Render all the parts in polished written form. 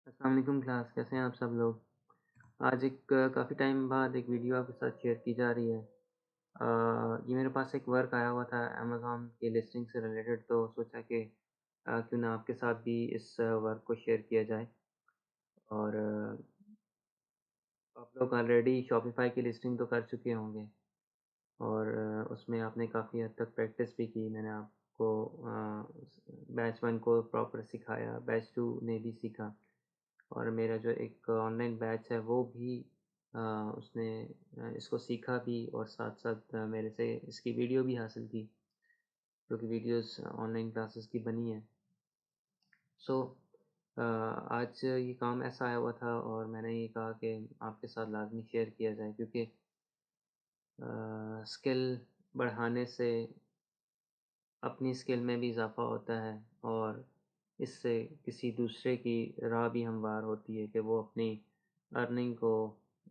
अस्सलाम वालेकुम क्लास, कैसे हैं आप सब लोग? आज काफ़ी टाइम बाद एक वीडियो आपके साथ शेयर की जा रही है। ये मेरे पास एक वर्क आया हुआ था अमेज़न की लिस्टिंग से रिलेटेड, तो सोचा कि क्यों ना आपके साथ भी इस वर्क को शेयर किया जाए। और आप लोग ऑलरेडी शॉपिफ़ाई की लिस्टिंग तो कर चुके होंगे और उसमें आपने काफ़ी हद तक प्रैक्टिस भी की। मैंने आपको बैच 1 को प्रॉपर सिखाया, बैच 2 ने भी सीखा। और मेरा जो एक ऑनलाइन बैच है वो भी अ, उसने इसको सीखा भी और साथ-साथ मेरे से इसकी वीडियो भी हासिल की, जो कि वीडियोज़ ऑनलाइन क्लासेस की बनी है। सो आज ये काम ऐसा आया हुआ था और मैंने ये कहा कि आपके साथ लाज़मी शेयर किया जाए, क्योंकि स्किल बढ़ाने से अपनी स्किल में भी इज़ाफ़ा होता है और इससे किसी दूसरे की राह भी हमवार होती है कि वो अपनी अर्निंग को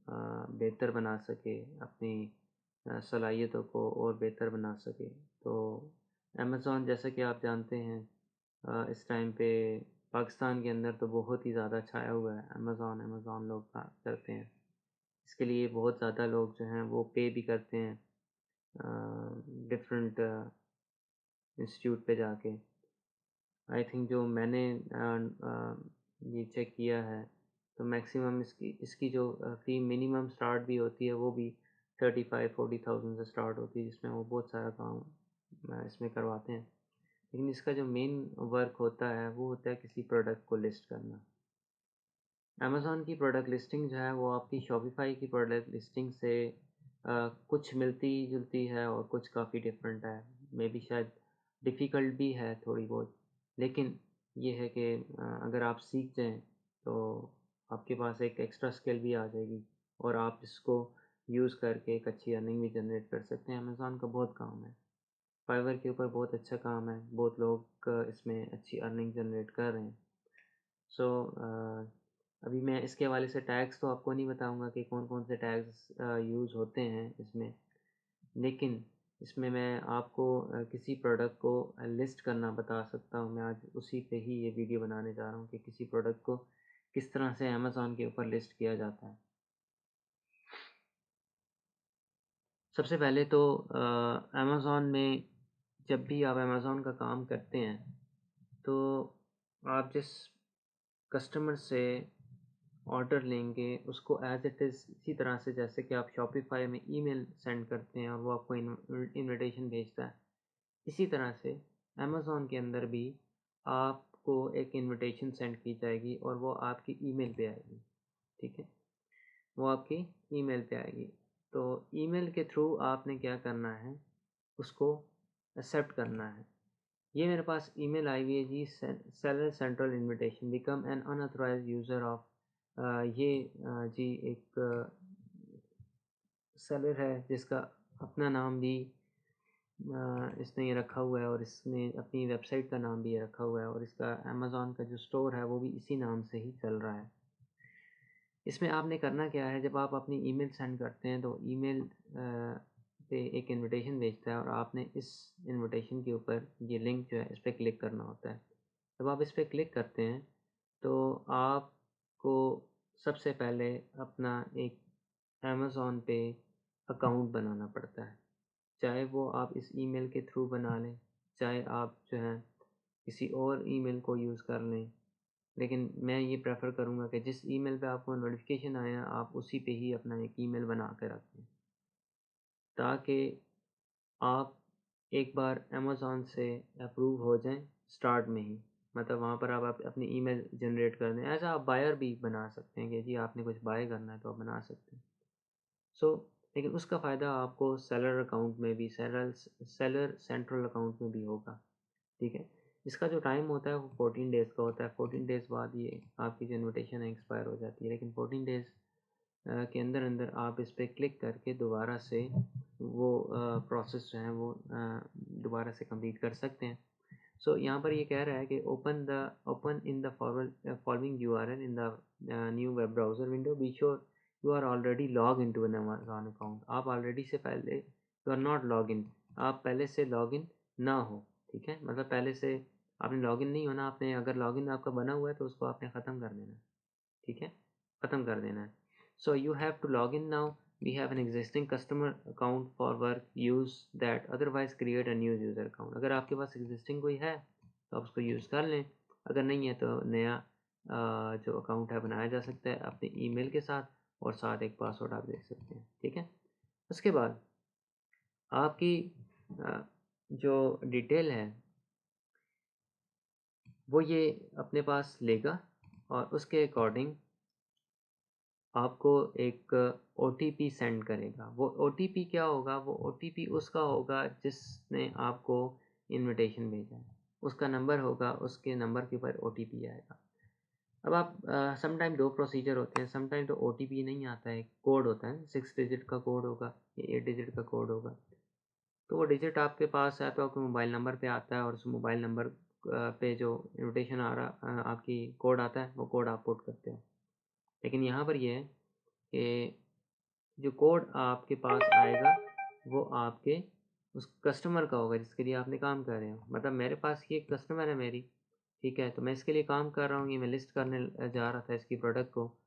बेहतर बना सके, अपनी सलाहियतों को और बेहतर बना सके। तो अमेज़न, जैसा कि आप जानते हैं, इस टाइम पे पाकिस्तान के अंदर तो बहुत ही ज़्यादा छाया हुआ है। अमेज़न अमेज़न लोग करते हैं। इसके लिए बहुत ज़्यादा लोग जो हैं वो पे भी करते हैं डिफरेंट इंस्टीट्यूट पे जाके। आई थिंक जो मैंने ये चेक किया है, तो मैक्सिमम इसकी इसकी जो फ़ी मिनिमम स्टार्ट भी होती है वो भी 35-40,000 से स्टार्ट होती है, जिसमें वो बहुत सारा काम इसमें करवाते हैं। लेकिन इसका जो मेन वर्क होता है वो होता है किसी प्रोडक्ट को लिस्ट करना। अमेज़न की प्रोडक्ट लिस्टिंग जो है वो आपकी शॉपिफ़ाई की प्रोडक्ट लिस्टिंग से कुछ मिलती-जुलती है और कुछ काफ़ी डिफरेंट है। मेबी शायद डिफ़िकल्ट भी है थोड़ी बहुत। लेकिन ये है कि अगर आप सीख जाएँ तो आपके पास एक एक्स्ट्रा स्किल भी आ जाएगी और आप इसको यूज़ करके एक अच्छी अर्निंग भी जनरेट कर सकते हैं। अमेज़न का बहुत काम है। फाइवर के ऊपर बहुत अच्छा काम है। बहुत लोग इसमें अच्छी अर्निंग जनरेट कर रहे हैं। सो अभी मैं इसके हवाले से टैग्स तो आपको नहीं बताऊँगा कि कौन-कौन से टैग्स यूज़ होते हैं इसमें। लेकिन इसमें मैं आपको किसी प्रोडक्ट को लिस्ट करना बता सकता हूँ। मैं आज उसी पे ही ये वीडियो बनाने जा रहा हूँ कि किसी प्रोडक्ट को किस तरह से अमेज़न के ऊपर लिस्ट किया जाता है। सबसे पहले तो अमेज़न में जब भी आप अमेज़न का काम करते हैं, तो आप जिस कस्टमर से ऑर्डर लेंगे उसको एज़ इट इज़ इसी तरह से जैसे कि आप शॉपिफ़ाई में ईमेल सेंड करते हैं और वो आपको इनविटेशन भेजता है, इसी तरह से अमेज़न के अंदर भी आपको एक इनविटेशन सेंड की जाएगी और वो आपकी ईमेल पे आएगी, ठीक है? वो आपकी ईमेल पे आएगी। तो ईमेल के थ्रू आपने क्या करना है, उसको एक्सेप्ट करना है। ये मेरे पास ईमेल आई हुई है जी, seller central invitation become an unauthorized user of. ये जी एक सेलर है जिसका अपना नाम भी इसने ये रखा हुआ है और इसने अपनी वेबसाइट का नाम भी ये रखा हुआ है और इसका अमेज़न का जो स्टोर है वो भी इसी नाम से ही चल रहा है। इसमें आपने करना क्या है, जब आप अपनी ईमेल सेंड करते हैं तो ईमेल पे एक इनविटेशन भेजता है और आपने इस इनविटेशन के ऊपर ये लिंक जो है इस पे क्लिक करना होता है। जब आप इस पे क्लिक करते हैं तो आपको सबसे पहले अपना एक अमेज़न पे अकाउंट बनाना पड़ता है। चाहे वो आप इस ईमेल के थ्रू बना लें, चाहे आप जो है किसी और ईमेल को यूज़ कर लें। लेकिन मैं ये प्रेफ़र करूँगा कि जिस ईमेल पे आपको नोटिफ़िकेशन आया, आप उसी पे ही अपना एक ईमेल बना के रखें, ताकि आप एक बार अमेज़न से अप्रूव हो जाएँ स्टार्ट में ही। मतलब वहाँ पर आप अपनी ईमेल जनरेट कर दें। ऐसा आप बायर भी बना सकते हैं कि जी आपने कुछ बाय करना है तो आप बना सकते हैं। सो लेकिन उसका फ़ायदा आपको सेलर अकाउंट में भी सेलर सेंट्रल अकाउंट में भी होगा, ठीक है? इसका जो टाइम होता है वो 14 डेज़ का होता है। 14 डेज़ बाद ये आपकी जो इन्विटेशन है एक्सपायर हो जाती है। लेकिन 14 डेज़ के अंदर-अंदर आप इस पे क्लिक करके दोबारा से वो प्रोसेस जो है वो दोबारा से कंप्लीट कर सकते हैं। सो यहाँ पर ये कह रहा है कि open in the following URL in the new web browser window, be sure you are already log into an Amazon account. आप ऑलरेडी से पहले यू आर नॉट लॉगिन, आप पहले से लॉगिन ना हो, ठीक है? मतलब पहले से आपने लॉगिन नहीं होना, आपने अगर लॉगिन आपका बना हुआ है तो उसको आपने ख़त्म कर देना है। ठीक है, ख़त्म कर देना है। So you have to log in now, we have an existing customer account for work use that, otherwise create a new user account. अगर आपके पास एग्जिस्टिंग कोई है तो आप उसको यूज़ कर लें, अगर नहीं है तो नया जो अकाउंट है बनाया जा सकता है अपने ईमेल के साथ, और साथ एक पासवर्ड आप दे सकते हैं। ठीक है, उसके बाद आपकी जो डिटेल है वो ये अपने पास लेगा, और उसके अकॉर्डिंग आपको एक OTP सेंड करेगा। वो OTP क्या होगा? वो OTP उसका होगा जिसने आपको इनविटेशन भेजा है, उसका नंबर होगा, उसके नंबर के ऊपर OTP आएगा। अब आप समटाइम 2 प्रोसीजर होते हैं, समटाइम तो OTP नहीं आता है, कोड होता है, 6 डिजिट का कोड होगा या 8 डिजिट का कोड होगा। तो वो डिजिट आपके पास है तो आपके मोबाइल नंबर पे आता है, और उस मोबाइल नंबर पे जो इनविटेशन आ रहा आपकी कोड आता है, वो कोड आप पुट करते हो। लेकिन यहाँ पर ये है कि जो कोड आपके पास आएगा वो आपके उस कस्टमर का होगा जिसके लिए आपने काम कर रहे हो। मतलब मेरे पास ये कस्टमर है मेरी, ठीक है, तो मैं इसके लिए काम कर रहा हूँ, ये मैं लिस्ट करने जा रहा था इसकी प्रोडक्ट को,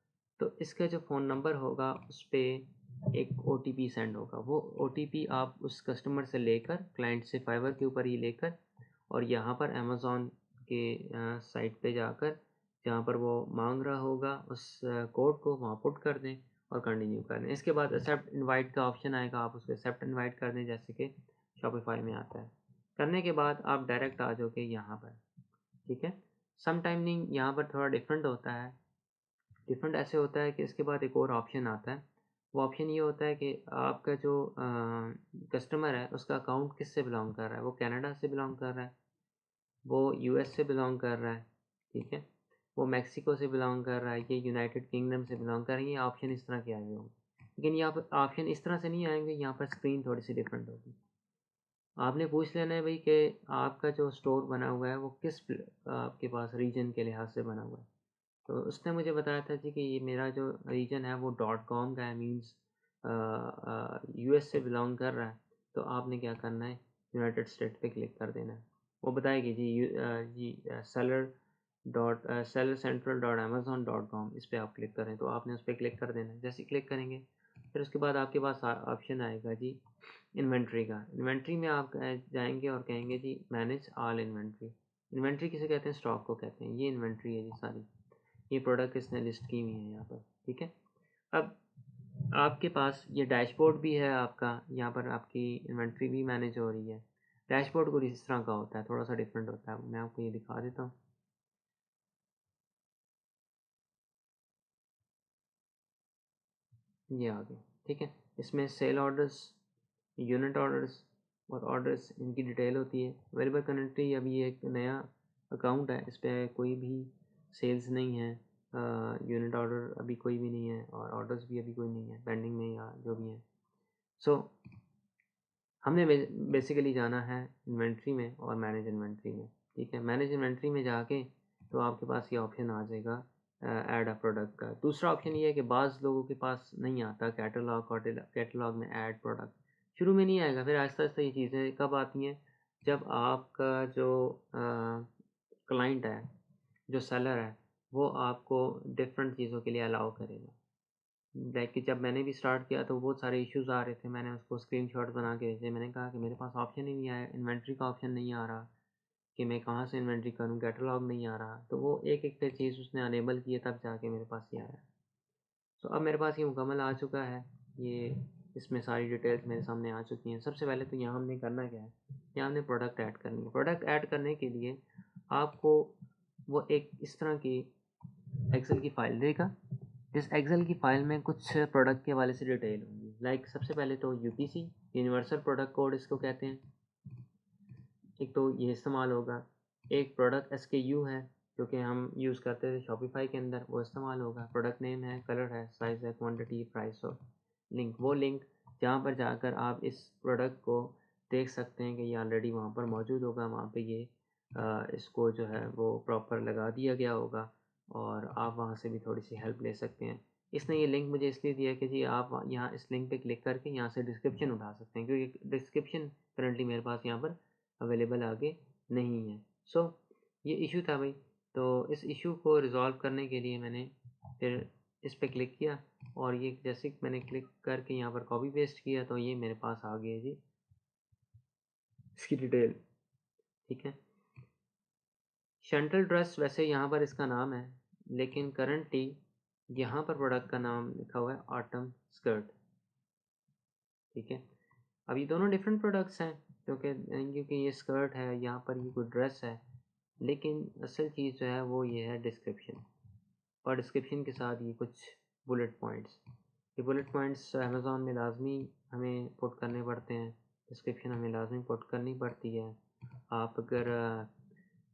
तो इसका जो फ़ोन नंबर होगा उस पर एक OTP सेंड होगा। वो OTP आप उस कस्टमर से लेकर, क्लाइंट से फाइवर के ऊपर ही लेकर, और यहाँ पर अमेज़ॉन के साइट पे जाकर जहाँ पर वो मांग रहा होगा उस कोड को वहाँ पुट कर दें और कंटिन्यू कर दें। इसके बाद एक्सेप्ट इनवाइट का ऑप्शन आएगा, आप उसको एक्सेप्ट इनवाइट कर दें जैसे कि शॉपिफाई में आता है। करने के बाद आप डायरेक्ट आ जाओगे यहाँ पर, ठीक है। सम टाइमिंग यहाँ पर थोड़ा डिफरेंट होता है। डिफरेंट ऐसे होता है कि इसके बाद एक और ऑप्शन आता है। वो ऑप्शन ये होता है कि आपका जो कस्टमर है उसका अकाउंट किससे बिलोंग कर रहा है। वो कनाडा से बिलोंग कर रहा है, वो US से बिलोंग कर रहा है, ठीक है, वो मैक्सिको से बिलोंग कर रहा है, ये यूनाइटेड किंगडम से बिलोंग कर रही है। ये ऑप्शन इस तरह के आए हुए होंगे, लेकिन यहाँ पर ऑप्शन इस तरह से नहीं आएंगे। यहाँ पर स्क्रीन थोड़ी सी डिफरेंट होगी। आपने पूछ लेना है भाई कि आपका जो स्टोर बना हुआ है वो किस आपके पास रीजन के लिहाज से बना हुआ है। तो उसने मुझे बताया था जी कि ये मेरा जो रीजन है वो .com का है, मीन्स US से बिलोंग कर रहा है। तो आपने क्या करना है, यूनाइटेड स्टेट पे क्लिक कर देना है। वो बताएगी जी seller.sellercentral.amazon.com, इस पर आप क्लिक करें, तो आपने उस पर क्लिक कर देना है। जैसे क्लिक करेंगे फिर उसके बाद आपके पास ऑप्शन आएगा जी इन्वेंट्री का। इन्वेंट्री में आप जाएंगे और कहेंगे जी मैनेज ऑल इन्वेंट्री। इन्वेंट्री किसे कहते हैं? स्टॉक को कहते हैं। ये इन्वेंट्री है जी सारी, ये प्रोडक्ट इसने लिस्ट की हुई है यहाँ पर, ठीक है। अब आपके पास ये डैशबोर्ड भी है आपका, यहाँ पर आपकी इन्वेंट्री भी मैनेज हो रही है। डैशबोर्ड कुछ इस तरह का होता है, थोड़ा सा डिफरेंट होता है। मैं आपको ये दिखा देता हूँ। ये आ गया, ठीक है। इसमें सेल ऑर्डर्स, यूनिट ऑर्डर्स और ऑर्डर्स, इनकी डिटेल होती है। अवेलेबल करेंटली अभी एक नया अकाउंट है, इस पर कोई भी सेल्स नहीं है, यूनिट ऑर्डर अभी कोई भी नहीं है, और ऑर्डर्स भी अभी कोई नहीं है पेंडिंग में या जो भी है। सो हमने बेसिकली जाना है इन्वेंट्री में और मैनेज इन्वेंट्री में, ठीक है। मैनेज इन्वेंट्री में जाके तो आपके पास ये ऑप्शन आ जाएगा ऐड अ प्रोडक्ट का। दूसरा ऑप्शन ये है कि बाज़ लोगों के पास नहीं आता कैटलॉग, और कैटलॉग में ऐड प्रोडक्ट शुरू में नहीं आएगा। फिर आहिस्ता आहिस्ता ये चीज़ें कब आती हैं, जब आपका जो क्लाइंट है, जो सेलर है, वो आपको डिफरेंट चीज़ों के लिए अलाउ करेगा। लाइक कि जब मैंने भी स्टार्ट किया तो बहुत सारे इश्यूज़ आ रहे थे, मैंने उसको स्क्रीनशॉट बना के भेजे। मैंने कहा कि मेरे पास ऑप्शन ही नहीं आया, इन्वेंट्री का ऑप्शन नहीं आ रहा कि मैं कहाँ से इन्वेंट्री करूँ, कैटलॉग नहीं आ रहा। तो वो एक एक पे चीज़ उसने अनेबल की है, तब जाके मेरे पास ये आया। तो अब मेरे पास ये मुकम्मल आ चुका है, ये इसमें सारी डिटेल्स मेरे सामने आ चुकी हैं। सबसे पहले तो यहाँ हमने करना क्या है, यहाँ हमने प्रोडक्ट ऐड करनी है। प्रोडक्ट ऐड करने के लिए आपको वो एक इस तरह की एक्सेल की फ़ाइल देगा। इस एक्सेल की फ़ाइल में कुछ प्रोडक्ट के हवाले से डिटेल होंगी। लाइक सबसे पहले तो UPC, यूनिवर्सल प्रोडक्ट कोड इसको कहते हैं, एक तो ये इस्तेमाल होगा। एक प्रोडक्ट SKU है जो कि हम यूज़ करते थे शॉपिफाई के अंदर, वो इस्तेमाल होगा। प्रोडक्ट नेम है, कलर है, साइज़ है, क्वांटिटी, प्राइस और लिंक। वो लिंक जहाँ पर जाकर आप इस प्रोडक्ट को देख सकते हैं कि ये ऑलरेडी वहाँ पर मौजूद होगा, वहाँ पे ये इसको जो है वो प्रॉपर लगा दिया गया होगा, और आप वहाँ से भी थोड़ी सी हेल्प ले सकते हैं। इसने ये लिंक मुझे इसलिए दिया कि जी आप यहाँ इस लिंक पे क्लिक करके यहाँ से डिस्क्रिप्शन उठा सकते हैं, क्योंकि डिस्क्रिप्शन करंटली मेरे पास यहाँ पर अवेलेबल आगे नहीं है। सो ये इशू था भाई। तो इस इशू को रिज़ॉल्व करने के लिए मैंने फिर इस पर क्लिक किया और ये जैसे मैंने क्लिक करके यहाँ पर कॉपी पेस्ट किया तो ये मेरे पास आ गया जी इसकी डिटेल। ठीक है, शंटल ड्रेस वैसे यहाँ पर इसका नाम है, लेकिन करंटली यहाँ पर प्रोडक्ट का नाम लिखा हुआ है ऑटम स्कर्ट। ठीक है, अब ये दोनों डिफरेंट प्रोडक्ट्स हैं क्योंकि ये स्कर्ट है, यहाँ पर ये कोई ड्रेस है, लेकिन असल चीज़ जो है वो ये है डिस्क्रिप्शन, और डिस्क्रिप्शन के साथ ये कुछ बुलेट पॉइंट्स। ये बुलेट पॉइंट्स अमेज़ॉन में लाजमी हमें पुट करने पड़ते हैं, डिस्क्रिप्शन हमें लाजमी पुट करनी पड़ती है। आप अगर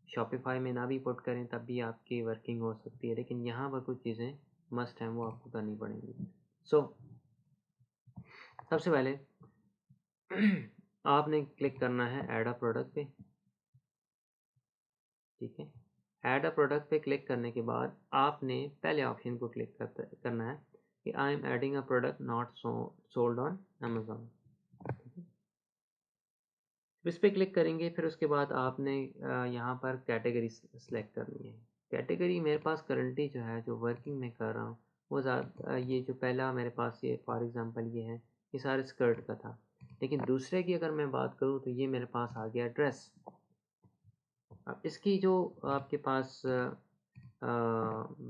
शॉपिफाई में ना भी पुट करें तब भी आपकी वर्किंग हो सकती है, लेकिन यहाँ पर कुछ चीज़ें मस्ट हैं वो आपको करनी पड़ेंगी। सबसे पहले आपने क्लिक करना है ऐड अ प्रोडक्ट पे। ठीक है, ऐड अ प्रोडक्ट पे क्लिक करने के बाद आपने पहले ऑप्शन को क्लिक करना है कि I am adding a product not sold on Amazon. इस पर क्लिक करेंगे, फिर उसके बाद आपने यहाँ पर कैटेगरी सेलेक्ट करनी है। कैटेगरी मेरे पास करंटली जो है, जो वर्किंग में कर रहा हूँ वो ज़्यादा ये जो पहला मेरे पास ये फॉर एग्ज़ाम्पल ये है, ये सारे स्कर्ट का था, लेकिन दूसरे की अगर मैं बात करूँ तो ये मेरे पास आ गया ड्रेस। अब इसकी जो आपके पास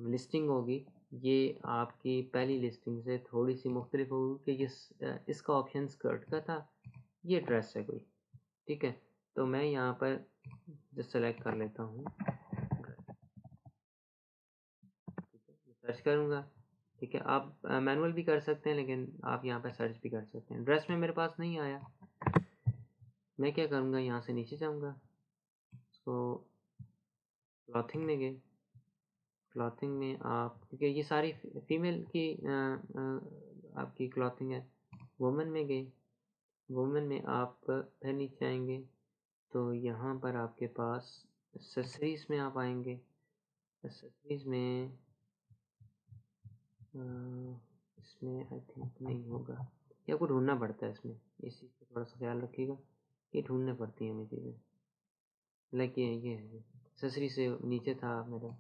लिस्टिंग होगी, ये आपकी पहली लिस्टिंग से थोड़ी सी मुख्तलिफ होगी कि इसका ऑप्शन स्कर्ट का था, ये ड्रेस है कोई। ठीक है, तो मैं यहाँ पर जो सेलेक्ट कर लेता हूँ, सर्च करूँगा। ठीक है, आप मैनुअल भी कर सकते हैं, लेकिन आप यहाँ पर सर्च भी कर सकते हैं। ड्रेस में मेरे पास नहीं आया, मैं क्या करूँगा, यहाँ से नीचे जाऊँगा, इसको क्लॉथिंग में गए। क्लॉथिंग में आप, क्योंकि ये सारी फीमेल की आपकी क्लॉथिंग है। वुमेन में गए, वुमेन में आप फिर नीचे आएंगे तो यहाँ पर आपके पास एक्सेसरीज़ में आप आएंगे। एक्सेसरीज़ में इसमें आई थिंक नहीं होगा, या आपको ढूंढना पड़ता है इसमें, इस चीज़ का थोड़ा सा ख्याल रखिएगा, ये ढूंढने पड़ती हैं हमें चीज़ें। लाइक ये है, एक्सेसरी से नीचे था मेरा,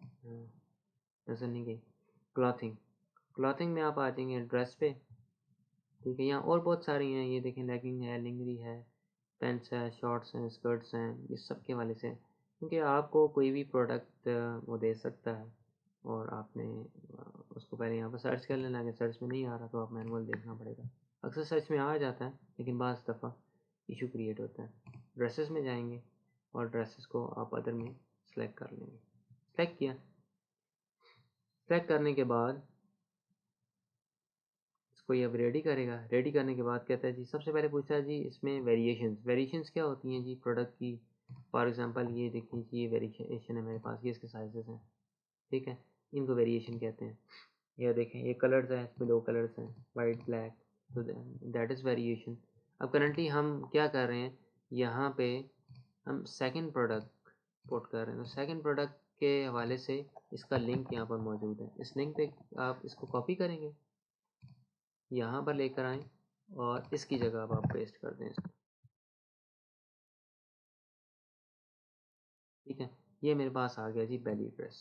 नज़र नहीं गई। क्लॉथिंग, क्लॉथिंग में आप आ जाएंगे ड्रेस पे। ठीक है, यहाँ और बहुत सारी हैं, ये देखें लेगिंग है, लिंगरी है, पैंट्स है, शॉर्ट्स हैं, स्कर्ट्स हैं, ये सब के वाले से, क्योंकि आपको कोई भी प्रोडक्ट वो दे सकता है और आपने उसको पहले यहाँ पर सर्च कर लेना। अगर सर्च में नहीं आ रहा तो आप मैनुअल देखना पड़ेगा। अक्सर सर्च में आ जाता है, लेकिन बाज़ दफ़ा इशू क्रिएट होता है। ड्रेसेस में जाएंगे और ड्रेसेस को आप अदर में सेलेक्ट कर लेंगे। सेलेक्ट किया, सेलेक्ट करने के बाद इसको ये अब रेडी करेगा। रेडी करने के बाद कहता है जी, सबसे पहले पूछता है जी इसमें वेरिएशंस क्या होती हैं जी प्रोडक्ट की। फॉर एग्जांपल ये देखिए जी, ये वेरिएशन है मेरे पास, ये इसके साइजेस हैं। ठीक है, इनको वेरिएशन कहते हैं। ये देखें, ये कलर्स हैं, इसमें 2 कलर्स हैं, वाइट ब्लैक, तो दैट इज़ वेरिएशन। अब करंटली हम क्या कर रहे हैं, यहाँ पे हम सेकंड प्रोडक्ट पोर्ट कर रहे हैं, तो सेकंड प्रोडक्ट के हवाले से इसका लिंक यहाँ पर मौजूद है। इस लिंक पे आप इसको कॉपी करेंगे, यहाँ पर लेकर आएँ और इसकी जगह अब आप पेस्ट कर दें इसको। ठीक है, ये मेरे पास आ गया जी बेली ड्रेस।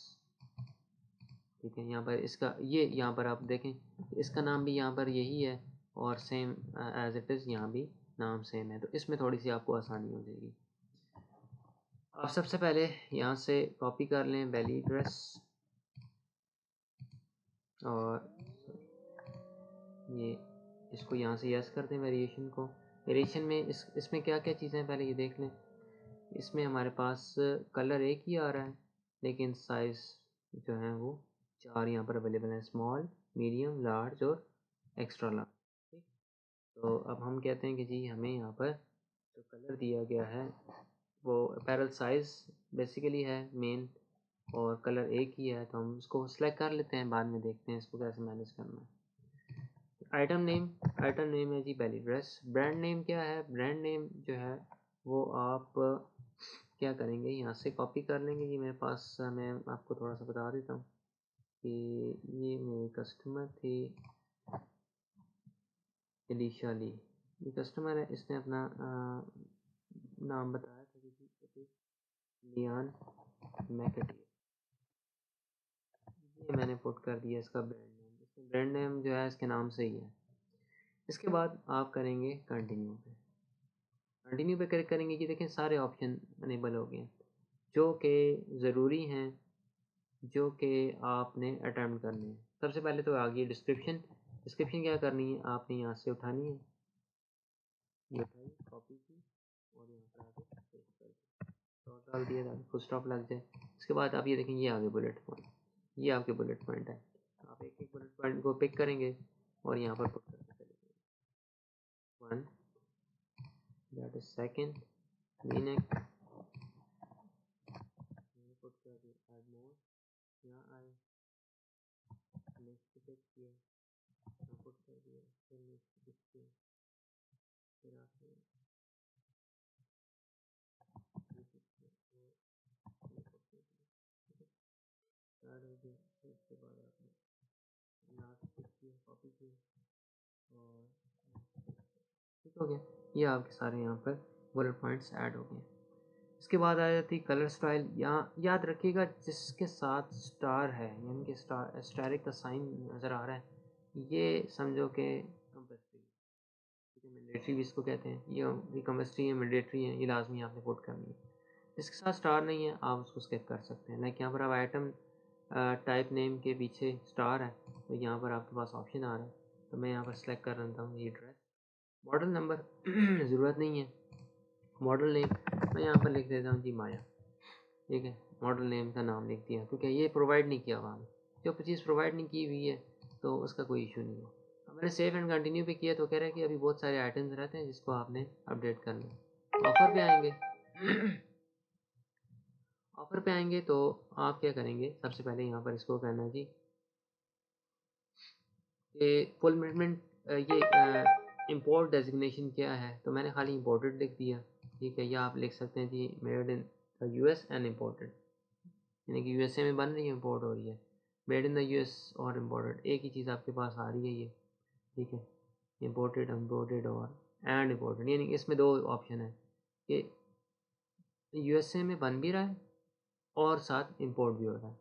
ठीक है, यहाँ पर इसका ये यहाँ पर आप देखें, इसका नाम भी यहाँ पर यही है और सेम एज इट इज़ यहाँ भी नाम सेम है, तो इसमें थोड़ी सी आपको आसानी हो जाएगी। आप सबसे पहले यहाँ से कॉपी कर लें बेली ड्रेस, और ये इसको यहाँ से यस कर दें वेरिएशन को। वेरिएशन में इसमें क्या क्या चीज़ें हैं पहले ये देख लें। इसमें हमारे पास कलर एक ही आ रहा है, लेकिन साइज़ जो है वो 4 यहाँ पर अवेलेबल हैं, स्मॉल, मीडियम, लार्ज और एक्स्ट्रा लार्ज। ठीक, तो अब हम कहते हैं कि जी हमें यहाँ पर जो कलर दिया गया है वो अपैरल साइज़ बेसिकली है मेन, और कलर एक ही है, तो हम उसको सेलेक्ट कर लेते हैं, बाद में देखते हैं इसको कैसे मैनेज करना है। आइटम नेम है जी बेली ड्रेस। ब्रांड नेम क्या है, ब्रांड नेम जो है वो आप क्या करेंगे, यहाँ से कॉपी कर लेंगे। ये मेरे पास, मैं आपको थोड़ा सा बता देता हूँ कि ये मेरी कस्टमर थी एलिशा ली। ये कस्टमर है, इसने अपना नाम बताया था कि लियान मैकेटी। ये मैंने पुट कर दिया इसका ब्रांड नेम, इसमें ब्रांड नेम जो है इसके नाम से ही है। इसके बाद आप करेंगे कंटिन्यू पे। कंटिन्यू पे क्लिक करेंगे कि देखें सारे ऑप्शन अनेबल हो गए जो कि ज़रूरी हैं, जो कि आपने अटैम्प्ट करने हैं। सबसे पहले तो आ गई डिस्क्रिप्शन। डिस्क्रिप्शन क्या करनी है, आपने यहाँ से उठानी है, ये उठाई, कॉपी की और यहाँ पर आके पेस्ट कर दी, डॉट डाल दिया ताकि फुल स्टॉप लग जाए। इसके बाद आप ये देखें ये आगे बुलेट पॉइंट, ये आपके बुलेट पॉइंट है। आप एक एक बुलेट पॉइंट को पिक करेंगे और यहाँ पर पुट करके चले जाएंगे। 1 दैट इज सेकंड वीनेक, पुट कर दिया, ऐड मोर, यहाँ आए, नेक्स्ट पिक किया, यहाँ पुट कर दिया, फिर नेक्स्ट पिक किया, फिर आपने ये पिक किया और ये पुट कर दिया, ठीक है, ऐड हो गया। फिर उसके बाद आपने लास्ट पिक किया, कॉपी किया और ठीक हो गया। ये आपके सारे यहाँ पर बुलेट पॉइंट्स ऐड हो गए। इसके बाद आ जाती कलर स्टाइल। यहाँ याद रखिएगा जिसके साथ स्टार है, यानी कि स्टार स्टारिक का साइन नज़र आ रहा है, ये समझो कि कंपल्सरी, ठीक है, मैंडेटरी भी इसको कहते हैं। ये कंपल्सरी है, मैंडेटरी है, ये लाजमी आपने पुट करनी है। जिसके साथ स्टार नहीं है आप उसको स्किप कर सकते हैं। लाइक यहाँ पर आप आइटम टाइप नेम के पीछे स्टार है तो यहाँ पर आपके पास ऑप्शन आ रहा है, तो मैं यहाँ पर सेलेक्ट कर लेता हूँ ये ड्रेस। मॉडल नंबर ज़रूरत नहीं है। मॉडल नेम मैं यहाँ पर लिख देता हूँ जी माया, ठीक है, मॉडल नेम का नाम लिख दिया क्योंकि ये प्रोवाइड नहीं किया हुआ हमें। जो चीज़ प्रोवाइड नहीं की हुई है तो उसका कोई इशू नहीं है। अब मैंने सेव एंड कंटिन्यू पे किया तो कह रहा है कि अभी बहुत सारे आइटम्स रहते हैं जिसको आपने अपडेट करना है। ऑफ़र पे आएंगे ऑफ़र पे आएंगे तो आप क्या करेंगे, सबसे पहले यहाँ पर इसको कहना है जी ये फुलफिलमेंट, ये इंपोर्ट डेजिग्नेशन क्या है, तो मैंने खाली इंपोर्टेड लिख दिया, ठीक है। या आप लिख सकते हैं जी made in US and imported, यानी कि यूएसए में बन रही है, इम्पोर्ट हो रही है। मेड इन द यूएस और इम्पोर्टेड एक ही चीज़ आपके पास आ रही है ये, ठीक है। इम्पोर्टेड, इम्पोर्टेड और एंड इम्पोर्टेड, यानी कि इसमें दो ऑप्शन है कि यूएसए में बन भी रहा है और साथ इंपोर्ट भी हो रहा है।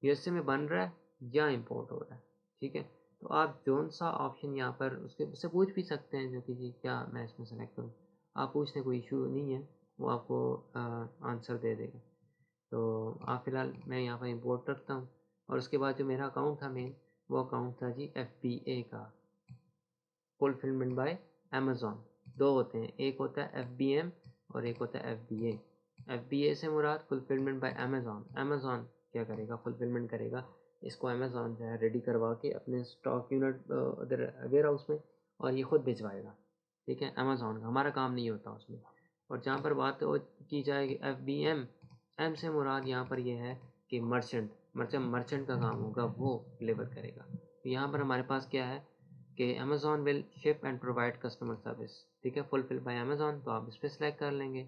यूएसए में बन रहा है या इंपोर्ट हो रहा है, ठीक है। तो आप जौन सा ऑप्शन यहाँ पर उससे पूछ भी सकते हैं जो कि जी क्या मैं इसमें सेलेक्ट करूँ, आप पूछने कोई इशू नहीं है, वो आपको आंसर दे देगा। तो आप फ़िलहाल मैं यहाँ पर इंपोर्ट रखता हूँ। और उसके बाद जो मेरा अकाउंट था मेन, वो अकाउंट था जी FBA का, फुलफिलमेंट बाय अमेज़ॉन। दो होते हैं, एक होता है FBM और एक होता है FBA। FBA से मुराद फुलफिलमेंट बाय अमेज़ॉन। अमेज़ॉन क्या करेगा, फुलफिलमेंट करेगा, इसको अमेज़ॉन जो है रेडी करवा के अपने स्टॉक यूनिट उधर वेयर हाउस में, और ये ख़ुद भिजवाएगा, ठीक है। अमेज़ॉन का हमारा काम नहीं होता उसमें। और जहाँ पर बात की जाएगी FBM, एम से मुराद यहाँ पर ये है कि मर्चेंट का काम होगा, वो डिलीवर करेगा। तो यहाँ पर हमारे पास क्या है कि Amazon will ship and provide customer service, ठीक है, फुलफिल बाय अमेज़ॉन, तो आप इस पर सेलेक्ट कर लेंगे।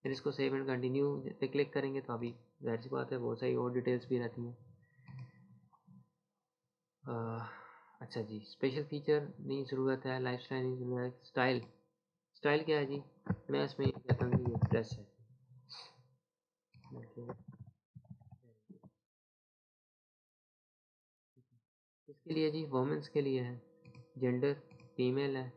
फिर इसको सेव एंड कंटिन्यू पे क्लिक करेंगे तो अभी जाहिर सी बात है बहुत सारी और डिटेल्स भी रहती हैं। अच्छा जी, स्पेशल फीचर नहीं ज़रूरत है, लाइफ स्टाइल नहीं ज़रूरत है। स्टाइल, स्टाइल क्या है जी, मैं इसमें कहता हूँ कि ये ड्रेस है, इसके लिए जी वोमेंस के लिए है, जेंडर फीमेल है,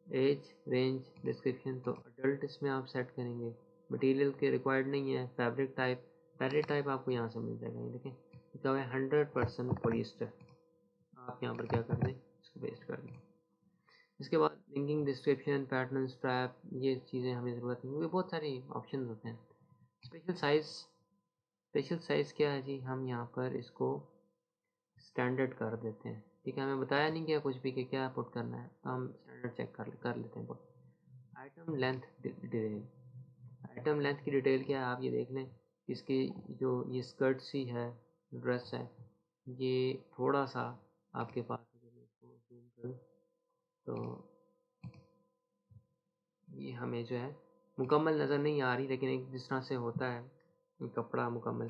एज रेंज डिस्क्रिप्शन तो अडल्ट इसमें आप सेट करेंगे। मटेरियल के रिक्वायर्ड नहीं है। फैब्रिक टाइप आपको यहाँ से मिल जाएगा, ये देखें लिखा हुआ है 100% पॉलिएस्टर। आप यहाँ पर क्या कर दें, इसको पेस्ट कर दें। इसके बाद लिंकिंग डिस्क्रिप्शन, पैटर्न, स्ट्रैप, ये चीज़ें हमें ज़रूरत नहीं, क्योंकि बहुत सारी ऑप्शन होते हैं। स्पेशल साइज़ क्या है जी, हम यहाँ पर इसको स्टैंडर्ड कर देते हैं, ठीक है। हमें बताया नहीं गया कुछ भी कि क्या पुट करना है, तो हम स्टैंडर्ड चेक कर लेते हैं put. Item length detail, item length की डिटेल क्या है आप ये देख लें। इसकी जो ये स्कर्ट सी है, ड्रेस है, ये थोड़ा सा आपके पास, अगर मैं इसको जूम करूँ तो ये हमें जो है मुकम्मल नज़र नहीं आ रही, लेकिन एक जिस तरह से होता है कपड़ा मुकम्मल,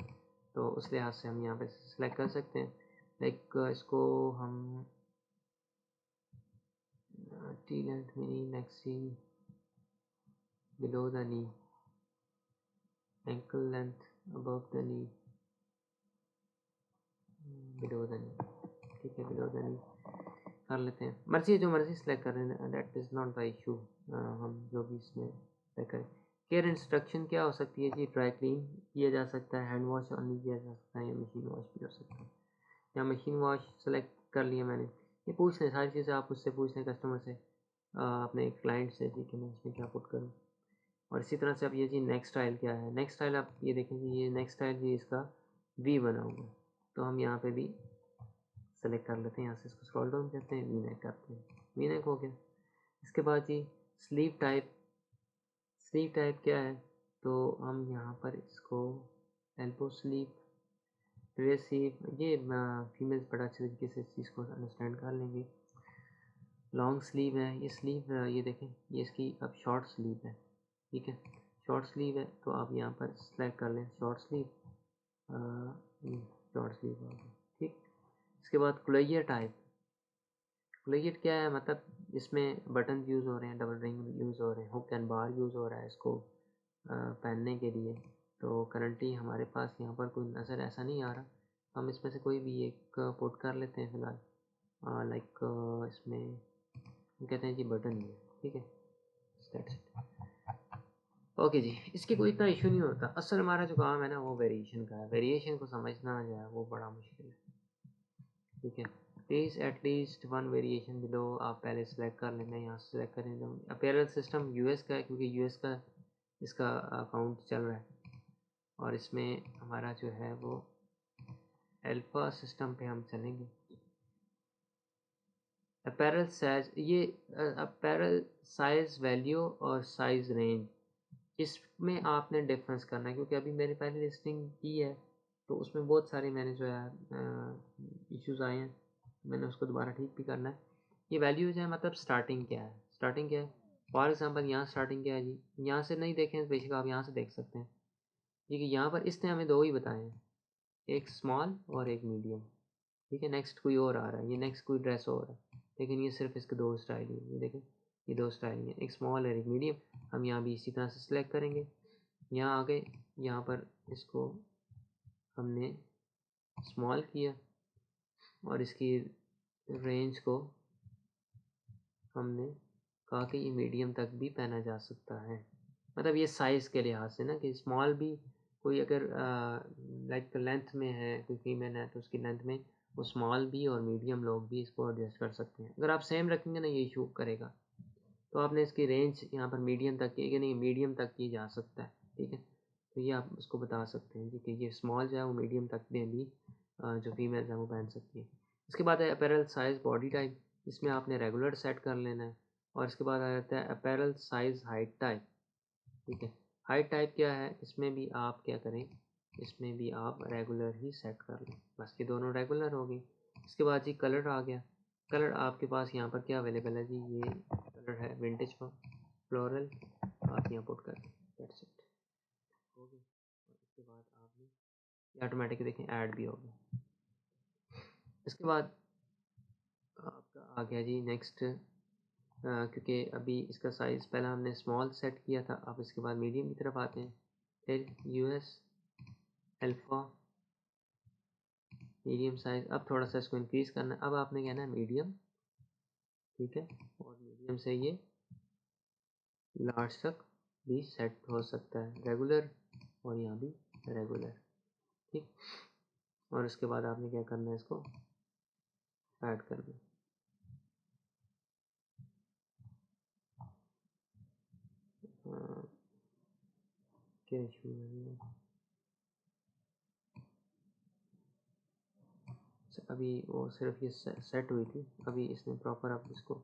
तो उस लिहाज से हम यहाँ पे सेलेक्ट कर सकते हैं। लाइक इसको हम T length mini maxi below the knee, ankle length above the knee, below the knee, ठीक है, बिलो द नी कर लेते हैं। मर्जी जो मर्जी सेलेक्ट कर रहे हैं, that is not the issue. हम जो भी इसमें सेलेक्ट करें। केयर इंस्ट्रक्शन क्या हो सकती है जी? ड्राई क्लीन किया जा सकता है, हैंड वॉश ऑनली किया जा सकता है, या मशीन वॉश भी हो सकता है। या मशीन वॉश सेलेक्ट कर लिया मैंने। ये पूछ लें सारी चीज़ें, आप उससे पूछ लें कस्टमर से, अपने क्लाइंट से जी कि मैं इसमें क्या पुट करूँ। और इसी तरह से अब ये जी नेक्स्ट स्टाइल क्या है? नेक्स्ट स्टाइल आप ये देखें जी, ये नेक्स्ट स्टाइल जी इसका वी बना हुआ है, तो हम यहाँ पे भी सेलेक्ट कर लेते हैं। यहाँ से इसको स्क्रॉल डाउन करते हैं, वी नेक करते हैं, वी नेक हो गया। इसके बाद जी स्लीव टाइप, स्लीव टाइप क्या है? तो हम यहाँ पर इसको एल्बो स्लीव, ड्रेस स्लीव, ये फीमेल्स बड़ा अच्छे तरीके से इस चीज़ को अंडरस्टैंड कर लेंगे। लॉन्ग स्लीव है ये स्लीव, ये देखें, ये इसकी अब शॉर्ट स्लीव है, ठीक है, शॉर्ट स्लीव है, तो आप यहाँ पर सेलेक्ट कर लें शॉर्ट स्लीव, शॉर्ट स्लीव हो गया, ठीक। इसके बाद क्लोजर टाइप, क्लोजर क्या है? मतलब इसमें बटन यूज़ हो रहे हैं, डबल रिंग यूज़ हो रहे हैं, हुक एंड बार यूज़ हो रहा है इसको पहनने के लिए। तो करंटली हमारे पास यहाँ पर कोई नज़र ऐसा नहीं आ रहा, हम इसमें से कोई भी एक पुट कर लेते हैं फ़िलहाल। लाइक इसमें हम कहते हैं जी बटन ही है, ठीक है, दैट्स इट। ओके जी, इसकी कोई इतना इशू नहीं होता। असल हमारा जो काम है ना वो वेरिएशन का है, वेरिएशन को समझना जो है वो बड़ा मुश्किल है, ठीक है। Please at least one variation below आप पहले सेलेक्ट कर लेना, यहाँ से सेलेक्ट करें। तो अपैरल सिस्टम यूएस का है, क्योंकि यूएस का इसका अकाउंट चल रहा है, और इसमें हमारा जो है वो अल्फ़ा सिस्टम पे हम चलेंगे। अपैरल साइज, ये अपैरल साइज़ वैल्यू और साइज़ रेंज, इसमें आपने डिफरेंस करना है, क्योंकि अभी मैंने पहले लिस्टिंग की है तो उसमें बहुत सारे मैंने जो है इश्यूज आए हैं, मैंने उसको दोबारा ठीक भी करना है। ये वैल्यूज है, मतलब स्टार्टिंग क्या है, स्टार्टिंग क्या है। फॉर एग्जांपल यहाँ स्टार्टिंग क्या है जी, यहाँ से नहीं देखें बेशक आप यहाँ से देख सकते हैं, ठीक है। यहाँ पर इसने हमें दो ही बताए हैं, एक स्मॉल और एक मीडियम, ठीक है। नेक्स्ट कोई और आ रहा है, ये नेक्स्ट कोई ड्रेस और है, लेकिन ये सिर्फ इसके दो स्टाइल ही है, ये देखें, ये दो स्टाइल ही है, एक स्मॉल और एक मीडियम। हम यहाँ भी इसी तरह से सिलेक्ट करेंगे, यहाँ आ गए, यहाँ पर इसको हमने स्मॉल किया और इसकी रेंज को हमने कहा कि ये मीडियम तक भी पहना जा सकता है। मतलब ये साइज़ के लिहाज से ना, कि स्मॉल भी कोई अगर लाइक लेंथ में है, कोई फीमेल है तो उसकी लेंथ में वो स्मॉल भी और मीडियम लोग भी इसको एडजस्ट कर सकते हैं। अगर आप सेम रखेंगे ना ये इशू करेगा, तो आपने इसकी रेंज यहाँ पर मीडियम तक की, कि नहीं मीडियम तक की जा सकता है, ठीक है। तो ये आप उसको बता सकते हैं कि ये स्मॉल जो है वो मीडियम तक में भी जो फीमेल है वो पहन सकती है। इसके बाद है अपैरल साइज़ बॉडी टाइप, इसमें आपने रेगुलर सेट कर लेना है। और इसके बाद आ जाता है अपैरल साइज़ हाइट टाइप, ठीक है। हाइट टाइप क्या है? इसमें भी आप क्या करें, इसमें भी आप रेगुलर ही सेट कर लें, बस ये दोनों रेगुलर हो गई। इसके बाद जी कलर आ गया, कलर आपके पास यहाँ पर क्या अवेलेबल है जी, ये कलर है विंटेज फ्लोरल, आप यहाँ पुट कर दें, दैट्स इट, हो गया। और इसके बाद आपने ऑटोमेटिक देखें ऐड भी हो गया। इसके बाद आपका आ गया जी नेक्स्ट, क्योंकि अभी इसका साइज़ पहला हमने स्मॉल सेट किया था, अब इसके बाद मीडियम की तरफ आते हैं। फिर यूएस अल्फ़ा मीडियम साइज़, अब थोड़ा सा इसको इंक्रीज़ करना है, अब आपने कहना है मीडियम, ठीक है। और मीडियम से ये लार्ज तक भी सेट हो सकता है, रेगुलर और यहाँ भी रेगुलर, ठीक। और इसके बाद आपने क्या करना है, इसको ऐड करना है। क्या इशू है? अभी वो सिर्फ ये सेट हुई थी, अभी इसने प्रॉपर अब इसको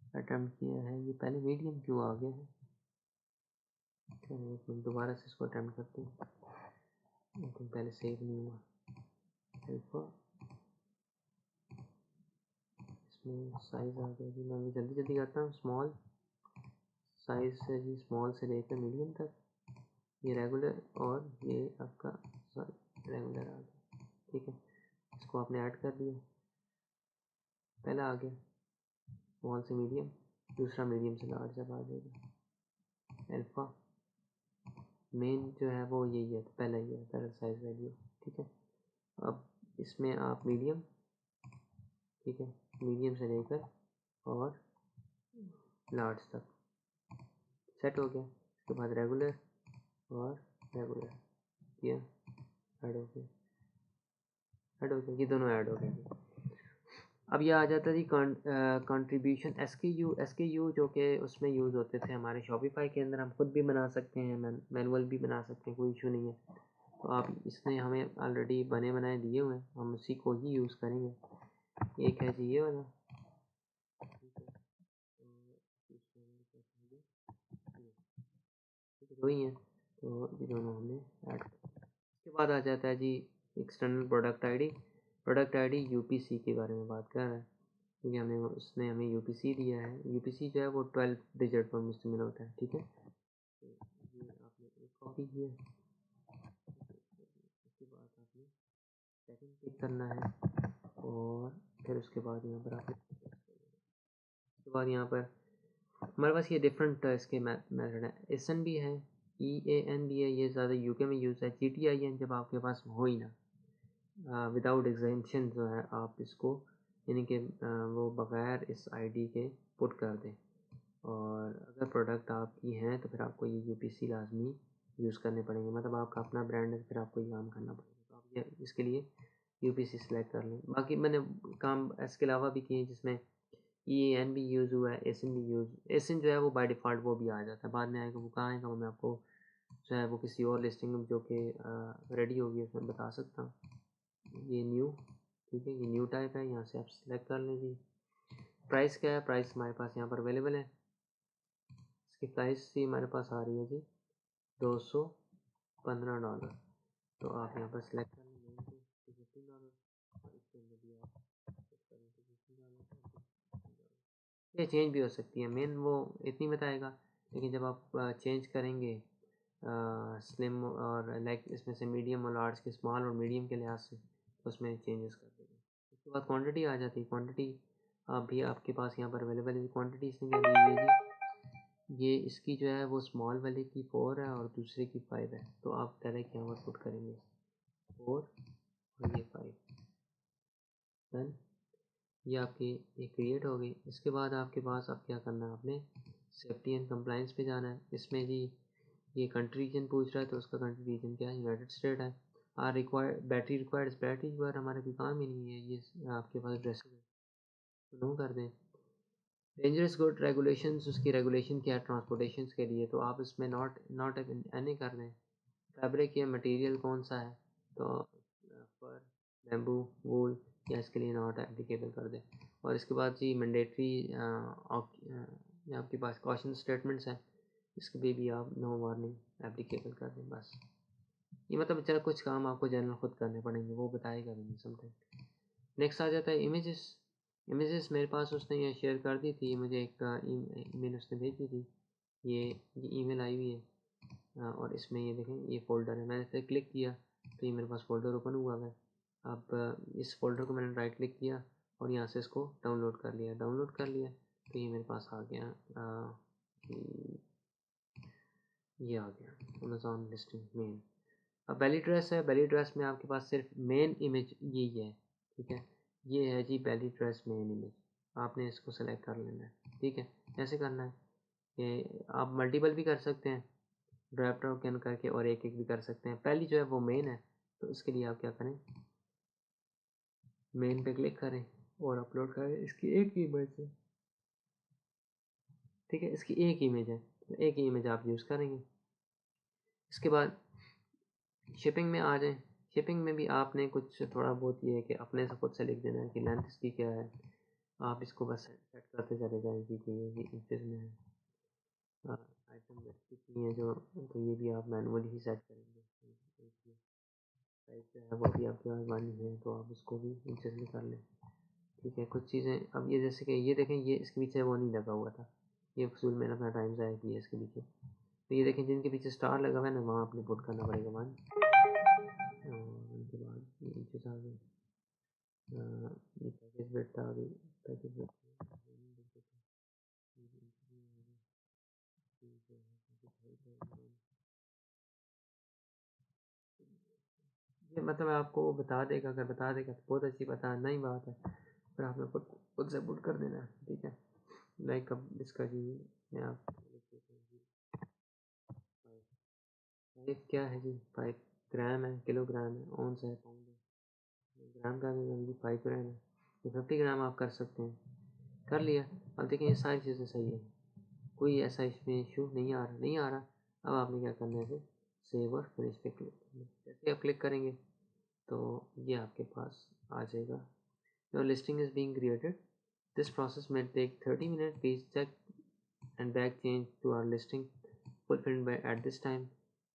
अटेम्प्ट किया है, ये पहले मीडियम क्यों आ गया है? चलिए एक मिनट दोबारा से इसको अटेम्प्ट करते हैं, लेकिन पहले सेव नहीं हुआ। अल्फा, इसमें साइज़ आ गया जी, मैं जल्दी जल्दी करता हूँ। स्मॉल साइज़ से जी, स्मॉल से लेकर मीडियम तक, ये रेगुलर और ये आपका रेगुलर आ गया, ठीक है। इसको आपने ऐड कर दिया, पहला आ गया स्मॉल से मीडियम, दूसरा मीडियम से लार्ज जब आ जाएगा। अल्फ़ा मेन जो है वो यही है, तो पहला ही है पहला साइज़ वैल्यू, ठीक है। अब इसमें आप मीडियम, ठीक है, मीडियम से लेकर और लार्ज तक सेट हो गया। उसके बाद रेगुलर और रेगुलर किया, ऐड हो गया, ऐड हो गया, ये दोनों ऐड हो गए। अब ये आ जाता है जी कंट्रीब्यूशन एसकेयू जो कि उसमें यूज़ होते थे हमारे शॉपिफाई के अंदर। हम खुद भी बना सकते हैं, मैनुअल भी बना सकते हैं, कोई इशू नहीं है। तो आप इसने हमें ऑलरेडी बने बनाए दिए हुए हैं, हम उसी को ही यूज़ करेंगे। एक है जी ये वाला, दो ही हैं, तो ये दोनों हमने ऐड कर। इसके बाद आ जाता है जी external product ID. Product ID UPC के बारे में बात कर रहा है, क्योंकि उसने हमें यूपीसी दिया है। यूपीसी जो है वो 12 डिजिट पर मुश्तमिल होता है, ठीक है। तो ये आपने एक कॉपी किया, उसके बाद आपने सेकंड क्लिक करना है और फिर उसके बाद यहाँ पर आपने उसके बाद यहाँ पर हमारे पास ये डिफरेंट इसके मेथड है। एसन भी है, EAN भी है, ये ज़्यादा यूके में यूज़ है। GTIN जब आपके पास हो ही ना, विदाउट एग्जेंशन जो है आप इसको यानी कि वो बग़ैर इस आईडी के पुट कर दें। और अगर प्रोडक्ट आपकी हैं तो फिर आपको ये यूपीसी लाजमी यूज़ करने पड़ेंगे, मतलब आपका अपना ब्रांड है, फिर आपको ये काम करना पड़ेगा। तो आप ये इसके लिए यूपीसी सेलेक्ट कर लें। बाकी मैंने काम इसके अलावा भी किए जिसमें EAN भी यूज़ हुआ है, एसिन भी एसिन जो है वो बाय डिफ़ॉल्ट वो भी आ जाता है, बाद में आएगा, वो कहाँ आएगा वो मैं आपको जो है वो किसी और लिस्टिंग में जो कि रेडी होगी उसमें बता सकता हूँ। ये न्यू, ठीक है, ये न्यू टाइप है, यहाँ से आप सेलेक्ट कर लें जी। प्राइस क्या है, प्राइस हमारे पास यहाँ पर अवेलेबल है। इसकी प्राइस ही हमारे पास आ रही है जी $215। तो आप यहाँ पर सेलेक्ट कर लें मेन को $15 और इसके अंदर भी आप सेट करें तो $15। ये चेंज भी हो सकती है, मेन वो इतनी बताएगा, लेकिन जब आप चेंज करेंगे स्लिम और लाइक इसमें से मीडियम और लार्ज के, स्मॉल और मीडियम के लिहाज से, तो उसमें चेंजेस कर देंगे। उसके बाद क्वांटिटी आ जाती है। क्वांटिटी भी आपके पास यहाँ पर अवेलेबल है। क्वांटिटी इसने क्या दी हुई है जी, ये इसकी जो है वो स्मॉल वाले की 4 है और दूसरे की 5 है। तो आप डायरेक्ट यहाँ पर पुट करेंगे 4 और ये 5, डन। ये आपकी ये क्रिएट हो गई। इसके बाद आपके पास अब क्या करना है, आपने सेफ्टी एंड कंप्लाइंस पे जाना है। इसमें जी ये कंट्री रीजन पूछ रहा है, तो उसका कंट्री रीजन क्या है, यूनाइटेड स्टेट है। बैटरी रिक्वायर्ड हमारे कोई काम ही नहीं है, ये आपके पास एड्रेस है, तो नो कर दें। डेंजरस गुड रेगुलेशंस, उसकी रेगुलेशन क्या है ट्रांसपोर्टेशन के लिए, तो आप इसमें नॉट एनी कर दें। फैब्रिक या मटेरियल कौन सा है, तो फर, बैम्बू, वूल, या इसके लिए नॉट एप्लीकेबल कर दें। और इसके बाद जी मैंडेटरी आपके पास कॉशन स्टेटमेंट्स हैं, इसके भी आप नो वार्निंग एप्लीकेबल कर दें। बस ये मतलब चलो कुछ काम आपको जनरल खुद करने पड़ेंगे, वो बताएगा भी नहीं समथिंग। नेक्स्ट आ जाता है इमेजेस। इमेजेस मेरे पास उसने ये शेयर कर दी थी, मुझे एक ईमेल उसने भेजी थी। ये ईमेल आई हुई है और इसमें ये देखें ये फ़ोल्डर है। मैंने इस पर क्लिक किया तो ये मेरे पास फ़ोल्डर ओपन हुआ है। अब इस फ़ोल्डर को मैंने राइट क्लिक किया और यहाँ से इसको डाउनलोड कर लिया। तो ये मेरे पास आ गया, ये आ गया अमेज़ॉन लिस्टिंग मेन। अब बेली ड्रेस है, बेली ड्रेस में आपके पास सिर्फ मेन इमेज यही है, ठीक है। ये है जी बेली ड्रेस मेन इमेज, आपने इसको सेलेक्ट कर लेना है, ठीक है। कैसे करना है कि आप मल्टीपल भी कर सकते हैं, ड्रैप डाउन करके, और एक एक भी कर सकते हैं। पहली जो है वो मेन है, तो इसके लिए आप क्या करें, मेन पे क्लिक करें और अपलोड करें। इसकी एक ही इमेज है, ठीक है, इसकी एक इमेज है, तो एक ही इमेज आप यूज़ करेंगे। इसके बाद शिपिंग में आ जाएं। शिपिंग में भी आपने कुछ थोड़ा बहुत ये है कि अपने से खुद से लिख देना है कि लेंथ इसकी क्या है। आप इसको बस सेट करते चले जाएंगे कि ये इंचेस में है। आइटम वेट कितनी है जो, तो ये भी आप मैनुअली ही सेट करेंगे। साइज जो है वो भी आपकी आजमानी है, तो आप इसको भी इंचेस में कर लें, ठीक है। कुछ चीज़ें अब ये जैसे कि ये देखें, ये इसके पीछे वो नहीं लगा हुआ था, ये फजूल मैंने अपना टाइम ज़ाया किया इसके पीछे। तो ये देखें जिनके पीछे स्टार लगा हुआ है ना, वहाँ आपने पुट करना पड़ेगा 1 और उनके बाद ये इंचेस आ गए। ये पैकेज वेट था, अभी पैकेज वेट ये मतलब आपको बता देगा, अगर बता देगा तो बहुत अच्छी बता नहीं बात है, फिर आपने खुद से पुट कर देना है, ठीक है। लाइक अब इसका जी मैं आप फाइव क्या है जी, 5 ग्राम है, किलोग्राम है, ऑन्स है, पाउंड है, ग्राम का भी 5 ग्राम है, तो 50 ग्राम आप कर सकते हैं, कर लिया। अब देखें ये सारी चीज़ें सही है, कोई ऐसा इसमें इशू नहीं आ रहा। अब आपने क्या करना है, सेव और फिनिश पे क्लिक करना है। जैसे आप क्लिक करेंगे तो ये आपके पास आ जाएगा, your listing is being created, this process may take 30 minutes, please check and back change to our listing fulfilled by at this time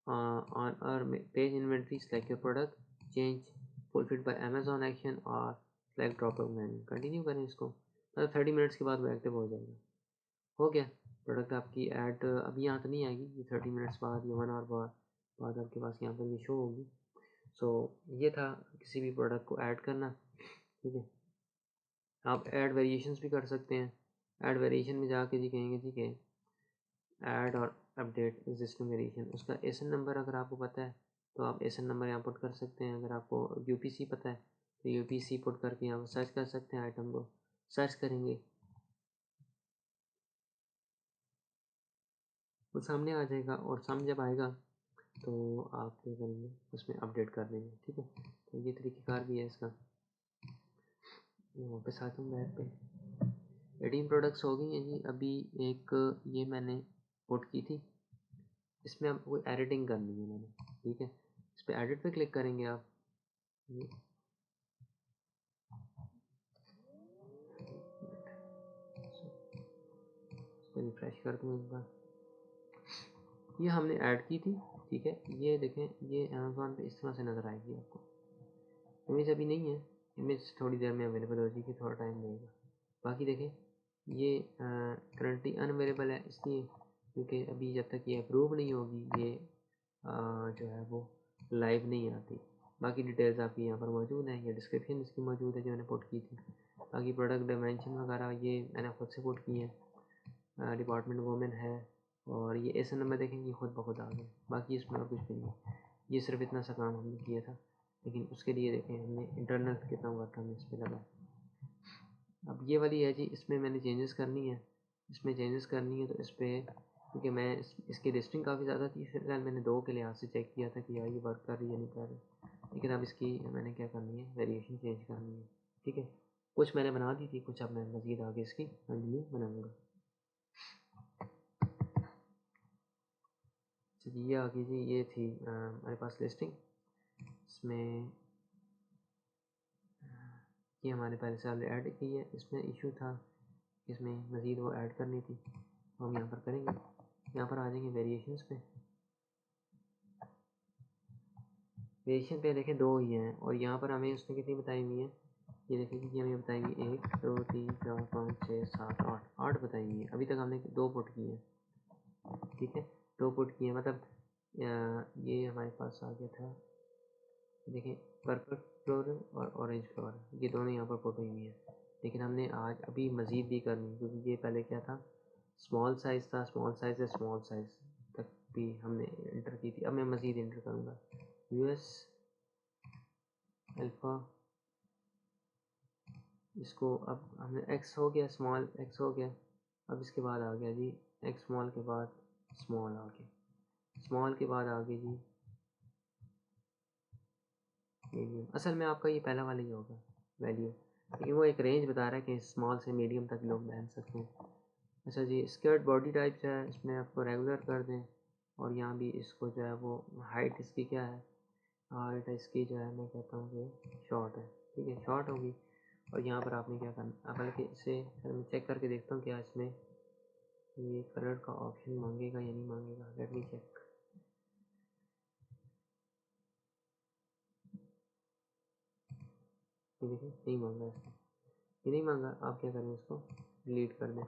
on our page inventory, select your product, change fulfilled by Amazon action or select drop down menu। Continue करें इसको, मतलब 30 minutes के बाद वो active हो जाएगा। हो गया प्रोडक्ट आपकी ऐड, अभी यहाँ तो नहीं आएगी, ये 30 मिनट्स बाद या 1 आवर बाद आपके पास यहाँ पर ये शो होगी। सो ये था किसी भी प्रोडक्ट को ऐड करना, ठीक है। आप ऐड वेरिएशंस भी कर सकते हैं। ऐड वेरिएशन में जाके जी कहेंगे जी के ऐड और अपडेट एग्जिस्टिंग वेरिएशन, उसका एसन नंबर अगर आपको पता है तो आप एसन नंबर यहाँ पुट कर सकते हैं। अगर आपको यूपीसी पता है तो यूपीसी पुट करके यहाँ पर सर्च कर सकते हैं, आइटम को सर्च करेंगे वो सामने आ जाएगा, और सामने जब आएगा तो आप क्या करेंगे, उसमें अपडेट कर देंगे, ठीक है। तो ये तरीक़ेकार भी है इसका। वापस आता हूँ बैक पे, 18 प्रोडक्ट्स हो गई हैं जी। अभी एक ये मैंने पुट की थी, इसमें आपको कोई एडिटिंग करनी है मैंने, ठीक है। इस पर एडिट पे क्लिक करेंगे आप, ये इसको रिफ्रेश कर दूँ एक बार। ये हमने ऐड की थी, ठीक है। ये देखें, ये अमेज़ॉन पे इस तरह से नज़र आएगी आपको। इमेज अभी नहीं है, इमेज थोड़ी देर में अवेलेबल हो जाएगी, थोड़ा टाइम लगेगा। बाकी देखें ये करंटली अनअवेलेबल है, इसलिए क्योंकि अभी जब तक ये अप्रूव नहीं होगी ये जो है वो लाइव नहीं आती। बाकी डिटेल्स आपकी यहाँ पर मौजूद हैं, ये डिस्क्रिप्शन इसकी मौजूद है जो मैंने पुट की थी। बाकी प्रोडक्ट डायमेंशन वगैरह ये मैंने खुद से पुट की है, डिपार्टमेंट वुमेन है, और ये ऐसा नंबर देखें ये खुद ब खुद आ गए। बाकी इसमें और कुछ भी नहीं है, ये सिर्फ इतना सा काम हमने किया था, लेकिन उसके लिए देखें हमने इंटरनल कितना वर्क हमें इस पर लगा। अब ये वाली है जी, इसमें मैंने चेंजेस करनी है, इसमें चेंजेस करनी है तो इस पर, क्योंकि मैं इसकी लिस्टिंग काफ़ी ज़्यादा थी, फिलहाल मैंने 2 के लिहाज से चेक किया था कि यार ये वर्क कर रही है नहीं कर रही, लेकिन अब इसकी मैंने क्या करनी है, वेरिएशन चेंज करनी है, ठीक है। कुछ मैंने बना दी थी, कुछ अब मैं मज़ीद आगे इसकी कंटिन्यू बनाऊँगा। ये आगे जी, ये थी हमारे पास लिस्टिंग, इसमें ये हमारे पहले से ऑलरेडी ऐड की है। इसमें इशू था, इसमें मज़ीद वो ऐड करनी थी, तो हम यहाँ पर करेंगे। यहाँ पर आ जाएंगे वेरिएशंस पे, वेरिएशन पे देखें 2 ही हैं, और यहाँ पर हमें उसने कितनी बताई हुई है, ये देखें कि हमें बताई हुई 1 2 3 4 5 6 7 8 बताई हुई है। अभी तक हमने 2 पुट की है, ठीक है, 2 पुट की है। मतलब ये हमारे पास आ गया था, देखिए पर्पल फ्लोरल और ऑरेंज फ्लोरल, ये दोनों यहाँ पर पुट हुई हैं। लेकिन हमने आज अभी मज़ीद भी करनी, क्योंकि ये पहले क्या था, स्मॉल साइज़ था, स्मॉल साइज़ से स्मॉल साइज़ तक भी हमने इंटर की थी। अब मैं मज़ीद इंटर करूँगा, यूएस अल्फ़ा, इसको अब हमने एक्स हो गया, स्मॉल एक्स हो गया। अब इसके बाद आ गया जी एक्स स्मॉल के बाद स्मॉल आ गया, स्मॉल के बाद आ गया जी मीडियम। असल में आपका ये पहला वाला ही होगा वैल्यू, लेकिन वो एक रेंज बता रहा है कि स्मॉल से मीडियम तक लोग पहन सकते हैं। अच्छा जी, स्कर्ट बॉडी टाइप जो है इसमें आपको रेगुलर कर दें, और यहाँ भी इसको जो है वो हाइट इसकी क्या है, हाइट इसकी जो है मैं कहता हूँ कि शॉर्ट है, ठीक है, शॉर्ट होगी। और यहाँ पर आपने क्या करना, बल्कि इसे मैं चेक करके देखता हूँ क्या इसमें ये कलर का ऑप्शन मांगेगा या नहीं मांगेगा, लेट मी चेक। ये देखिए नहीं मांगा इसको, ये नहीं मांगा। आप क्या करें, इसको डिलीट कर दें,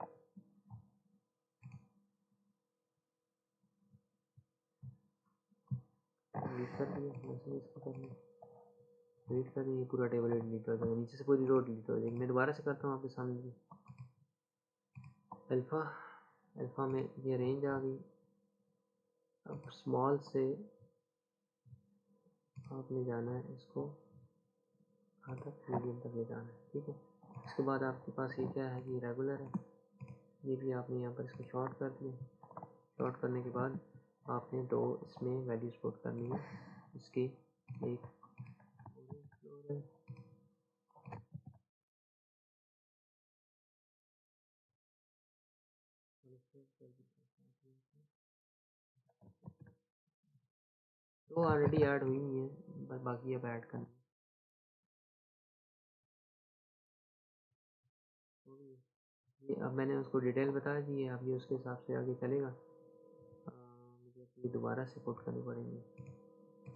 डिलीट कर दिया, वैसे इसको कर दें, डिलीट कर दें, ये पूरा टेबल डिलीट हो जाएगा, नीचे से पूरी रो डिलीट हो जाएगी। मैं दोबारा से करता हूँ आपके सामने। अल्फ़ा, अल्फ़ा में ये रेंज आ गई। अब स्मॉल से आपने जाना है इसको कहाँ तक, मीडियम तक ले जाना है, ठीक है। इसके बाद आपके पास ये क्या है, ये रेगुलर है, ये भी आपने यहाँ पर इसको शॉर्ट कर दिया। शॉर्ट करने के बाद आपने दो इसमें वैल्यूज पुट करनी है, इसकी एक है, तो ऑलरेडी ऐड हुई है, बस बाकी अब ऐड करनी है। ये अब मैंने उसको डिटेल बता दी है, अब ये उसके हिसाब से आगे चलेगा। मुझे ये दोबारा से पुट करनी पड़ेंगी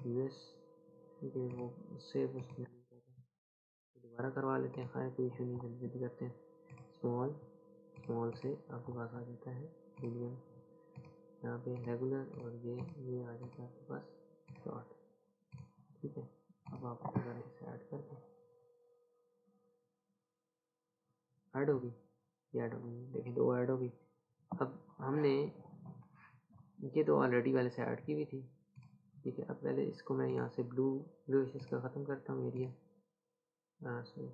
यूएस, ठीक है, वो उससे उसमें दोबारा करवा लेते हैं, खैर कोई इशू नहीं, जल्दी जल्दी करते हैं। स्मॉल, स्मॉल से आपके पास आ जाता है मीडियम, यहाँ पे रेगुलर, और ये आ जाता है आपके पास शॉर्ट, ठीक है। अब आप अगर इसे ऐड करके ऐड होगी, ये ऐड होगी, देखिए दो ऐड होगी। अब हमने ये तो ऑलरेडी पहले से ऐड की हुई थी, ठीक है। अब पहले इसको मैं यहाँ से ब्लू इसका ख़त्म करता हूँ एरिया, सॉरी,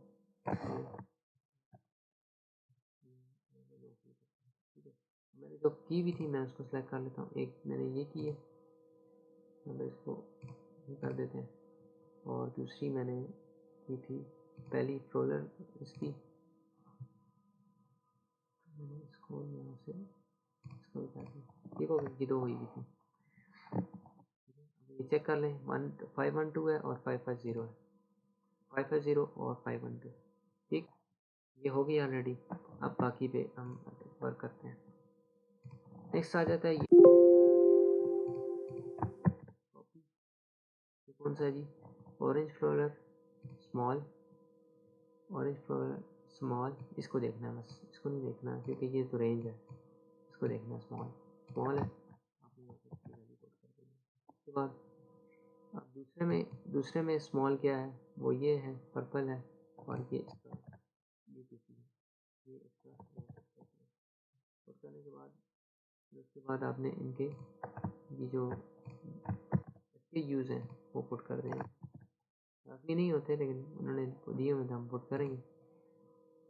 ठीक है। मैंने जो की भी थी मैं उसको सेलेक्ट कर लेता हूँ, एक मैंने ये की है, मतलब इसको ये कर देते हैं, और दूसरी मैंने की थी पहली रोलर इसकी, मैंने इसको यहाँ से इसको कर दिया, ठीक हो गई, ये दो हुई भी थी। ये चेक कर लें, 512 है और 550 है, 550 और 512, ठीक, ये हो गई ऑलरेडी। अब बाकी पे हम वर्क करते हैं। नेक्स्ट आ जाता है ये कॉपी, ये कौन सा है जी, orange floral small, orange floral small, इसको देखना है बस, इसको नहीं देखना है क्योंकि ये तो रेंज है, इसको देखना है स्मॉल, स्मॉल है, आपने इसकी वैल्यू पुट कर देनी है। उसके बाद अब दूसरे में स्मॉल क्या है, वो ये है, पर्पल है, और ये इसका ये किसी है, ये इसका पुट करने के बाद फिर उसके बाद आपने इनके ये जो इसके यूज़ हैं वो पुट कर देंगे, काफ़ी नहीं होते लेकिन उन्होंने दिए हुए थे, हम पुट करेंगे,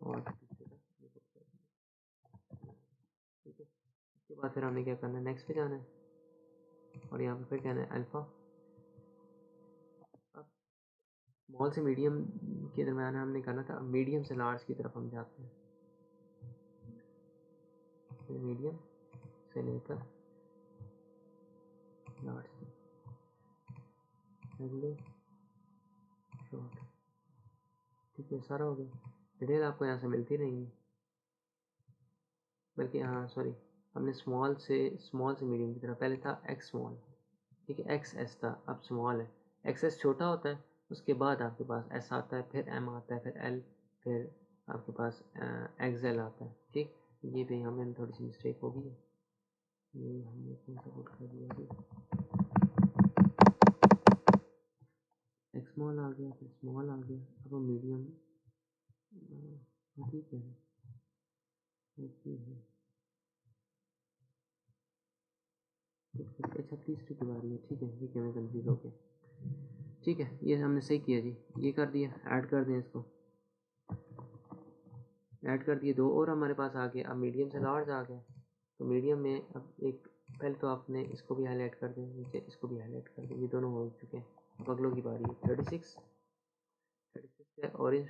और ठीक है। उसके बाद फिर हमें क्या करना है, नेक्स्ट पे जाना है, और यहाँ पे फिर कहना है अल्फ़ा। अब स्मॉल से मीडियम के दरम्यान हमने करना था, अब मीडियम से लार्ज की तरफ हम जाते हैं, मीडियम से लेकर लार्ज, रेगुलर, शॉर्ट, ठीक है, सारा हो गया। डिटेल आपको यहाँ से मिलती रहेंगी, बल्कि हाँ सॉरी, हमने स्मॉल से मीडियम की तरफ, पहले था एक्स स्मॉल, ठीक है, एक्स एस था, अब स्मॉल है, एक्स एस छोटा होता है, उसके बाद आपके पास एस आता है, फिर एम आता है, फिर एल, फिर आपके पास एक्सएल आता है, ठीक। ये भी हमें थोड़ी सी मिस्टेक होगी, ये हमने कौन सा पुट कर दिया अभी, एक्स स्मॉल आ गया, फिर स्मॉल आ गया, अब मीडियम, ठीक है, अच्छा तीसरी की बारी है, ठीक है, ठीक है, मैं कंफ्यूज हो गया, ठीक है, ये हमने सही किया जी, ये कर दिया, ऐड कर दें इसको, ऐड कर दिए, दो और हमारे पास आ गए, अब मीडियम से लार्ज आ गया, तो मीडियम में अब एक, पहले तो आपने इसको भी हाईलाइट कर दें, नीचे इसको भी हाईलाइट कर दें, ये दोनों हो चुके हैं, अब अगलों की बारी है, 36 है, ऑरेंज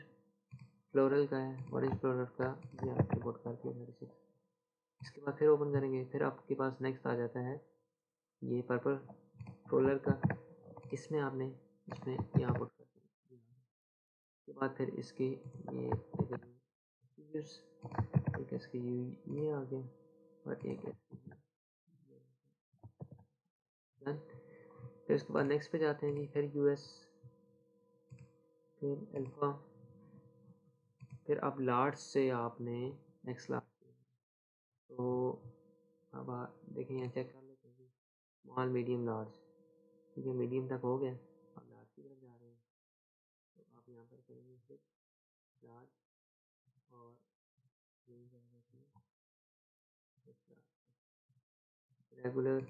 फ्लोरल का है, ऑरेंज फ्लोरल का ये आप रिपोर्ट कर दिया 36। इसके बाद फिर ओपन करेंगे, फिर आपके पास नेक्स्ट आ जाता है ये पर्पल फ्लोरल का, इसमें आपने इसमें यहाँ पुट कर दिया, उसके बाद फिर इसके ये एक इसके ये आ गया, और एक डन। फिर उसके बाद नेक्स्ट पे जाते हैं जी, फिर यूएस, फिर अल्फ़ा, फिर अब लार्ज से आपने नेक्स्ट लार्ज, तो अब देखें यहाँ चेक कर लेते हैं जी, स्मॉल मीडियम लार्ज, ठीक है, मीडियम तक हो गया, अब लार्ज की तरफ जा रहे हैं, तो आप यहाँ पर करेंगे फिर लार्ज, और रेगुलर,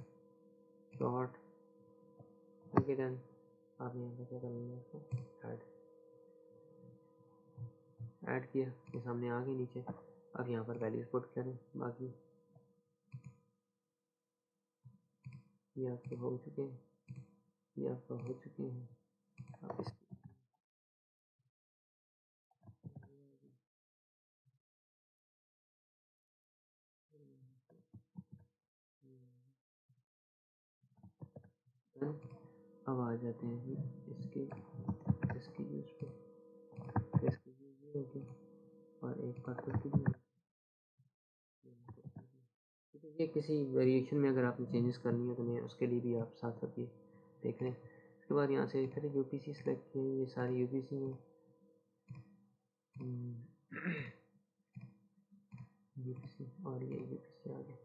शॉर्ट, ठीक है, डन। आप यहाँ पे क्या करेंगे, इसको ऐड किया, ये सामने आ गए नीचे। अब यहाँ पर वैल्यूज पुट करें, बाकी ये आपके हो चुके हैं, ये आपका हो चुके हैं। आप इस अब आ जाते हैं जी इसके इसके यूज पे, इसके यूज हो गया और एक बार तो ठीक है। ये किसी वेरिएशन में अगर आपने चेंजेस करनी है तो मैं उसके लिए भी आप साथ साथ ये देख लें। उसके बाद यहाँ से फिर यूपीसी सेलेक्ट किए, ये सारी यूपीसी हैं। यूपीसी और ये यूपीसी आ गया।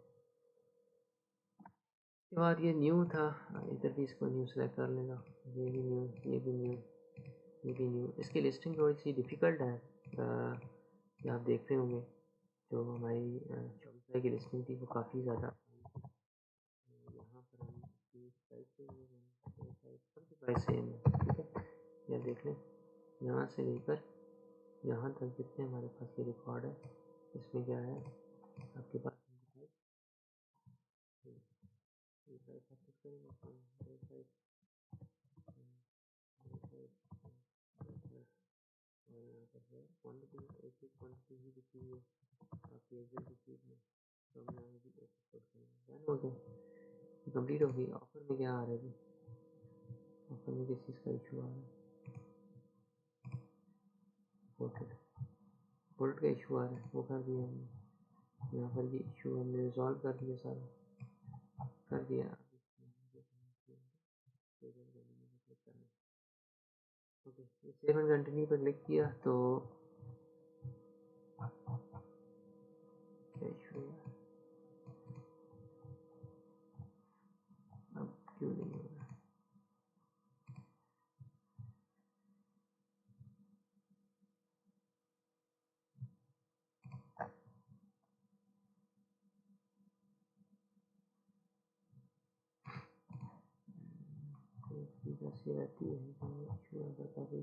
उसके बाद ये न्यू था, इधर भी इसको न्यू सेलेक्ट कर लेगा। ये भी न्यू, ये भी न्यू, ये भी न्यू। इसकी लिस्टिंग थोड़ी सी डिफ़िकल्ट है, ये आप देख रहे होंगे। जो हमारी शॉपिफाई की लिस्टिंग थी वो काफ़ी ज़्यादा, यहाँ पर हम प्राइस सेम है, ठीक है। यह देख लें, यहाँ से लेकर यहाँ तक जितने हमारे पास ये रिकॉर्ड है, इसमें क्या है आपके पास क्वान्टिटी, एक एक क्वान्टिटी ही दिखी हुई है आपकी एग्जिट की चीज़ में। तो हम यहाँ भी एक एक्सपोर्ट करेंगे, डन हो गया, कंप्लीट हो गई। ऑफर में क्या आ रहा है जी, ऑफर में किस चीज़ का इशू आ रहा है, पोर्टेड पोर्ट का इशू आ रहा है, वो कर दिया हमने। यहाँ पर ये इशू हमने रिजॉल्व कर दिया, सारा कर दिया। ओके, सेव एंड कंटिन्यू पर क्लिक किया तो क्या इशू है, अब क्यों नहीं हो रहा। चीज़ ऐसी रहती है कि इशू आ जाता है,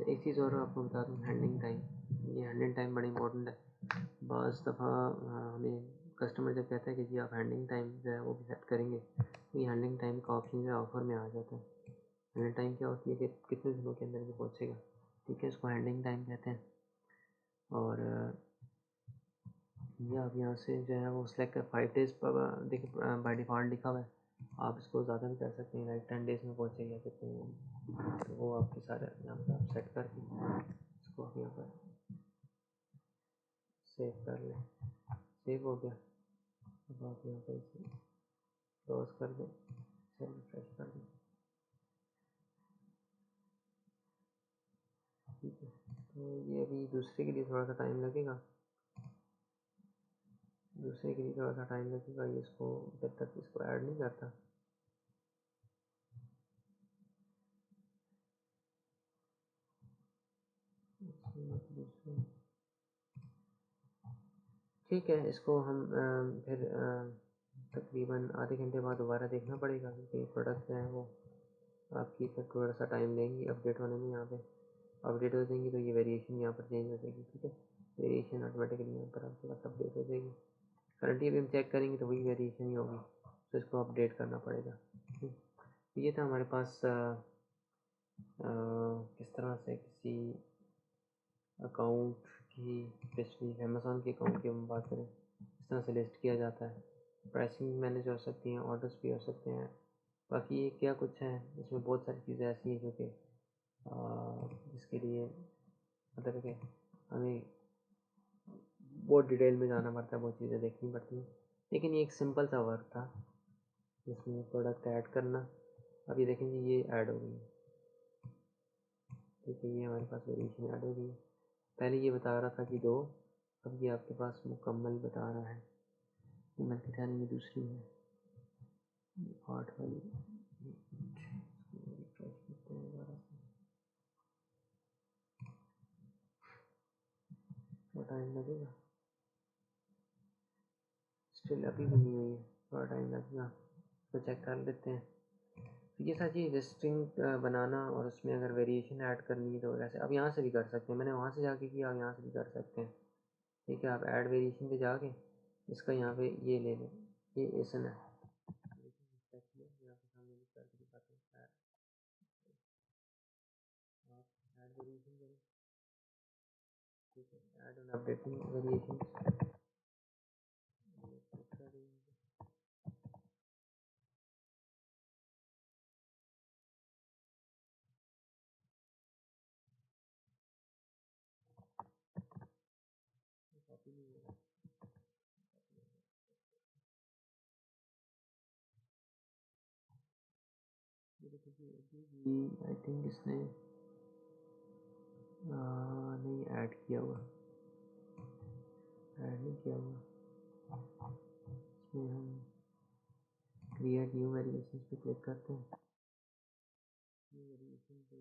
एक चीज़ और आपको बता दूँ, हैंडलिंग टाइम। ये हैंडलिंग टाइम बड़ी इंपॉर्टेंट है। बाज़ दफ़ा हमें कस्टमर जब कहता है कि जी आप हैंडलिंग टाइम जो है वो भी सेट करेंगे, तो ये हैंडलिंग टाइम का ऑप्शन जो है ऑफ़र में आ जाता है। हैंडलिंग टाइम क्या होती है कि कितने दिनों के अंदर ये पहुँचेगा, ठीक है, इसको हैंडलिंग टाइम कहते हैं। और ये आप यहाँ से जो है वो सिलेक्ट कर 5 डेज़ पर, देखिए बाय डिफ़ॉल्ट लिखा हुआ है, आप इसको ज़्यादा भी कर सकते हैं, लाइक 10 डेज़ में पहुँचेगा कितने में, तो वो आपके सारे यहाँ पर आप सेट करके इसको आप यहाँ पर सेव कर लें। सेव हो गया, अब आप यहाँ पर इसे क्लोज कर दें, इसे रिफ्रेश कर दें, ठीक है। तो ये अभी दूसरे के लिए थोड़ा सा टाइम लगेगा, दूसरे के लिए थोड़ा सा टाइम लगेगा, ये इसको जब तक इसको ऐड नहीं करता। ठीक है, इसको हम फिर तकरीबन आधे घंटे बाद दोबारा देखना पड़ेगा, क्योंकि प्रोडक्ट जो है वो आपकी फिर थोड़ा सा टाइम लेंगी अपडेट होने में। यहाँ पे अपडेट हो जाएंगी तो ये वेरिएशन यहाँ पर चेंज हो जाएगी, ठीक है। वेरिएशन ऑटोमेटिकली यहाँ पर आपके पास अपडेट हो जाएगी। करंटली भी हम चेक करेंगे तो वही वेरिएशन ही होगी, तो इसको अपडेट करना पड़ेगा। ये था हमारे पास किस तरह से किसी अकाउंट की, स्पेशली अमेज़ॉन के अकाउंट की हम बात करें, इस तरह से लिस्ट किया जाता है। प्राइसिंग मैनेज हो सकती हैं, ऑर्डर्स भी हो सकते हैं। बाकी ये क्या कुछ है, इसमें बहुत सारी चीज़ें ऐसी हैं जो कि जिसके लिए मतलब कि हमें बहुत डिटेल में जाना पड़ता है, बहुत चीज़ें देखनी पड़ती हैं। लेकिन ये एक सिंपल सा वर्क था जिसमें प्रोडक्ट ऐड करना। अभी देखें जी ये ऐड हो गई है, ठीक है, ये हमारे पास वेरिएशन ऐड हो गई है। पहले ये बता रहा था कि 2, अब ये आपके पास मुकम्मल बता रहा है। ये मल्टी टैलिंग में दूसरी है, 8 वाली। रिफ्रेश करते हैं दोबारा से, थोड़ा टाइम लगेगा, स्टिल अभी भी नहीं हुई है, थोड़ा टाइम लगेगा, तो चेक कर लेते हैं। तो ये सारी स्ट्रिंग बनाना और उसमें अगर वेरिएशन ऐड करनी है तो वैसे अब यहाँ से भी कर सकते हैं, मैंने वहाँ से जाके किया, अब यहाँ से भी कर सकते हैं। ठीक है, आप ऐड वेरिएशन पे जाके इसका यहाँ पे ये ले लें, ये एसन है, यहाँ पे सामने भी करके दिखाते हैं। आप ऐड वेरिएशन करें, ठीक है, add and updating variation I think इसने नहीं ऐड किया हुआ, ऐड नहीं किया हुआ। इसमें हम क्रिएट न्यू वेरिएशन पे क्लिक करते हैं, न्यू वेरिएशन पे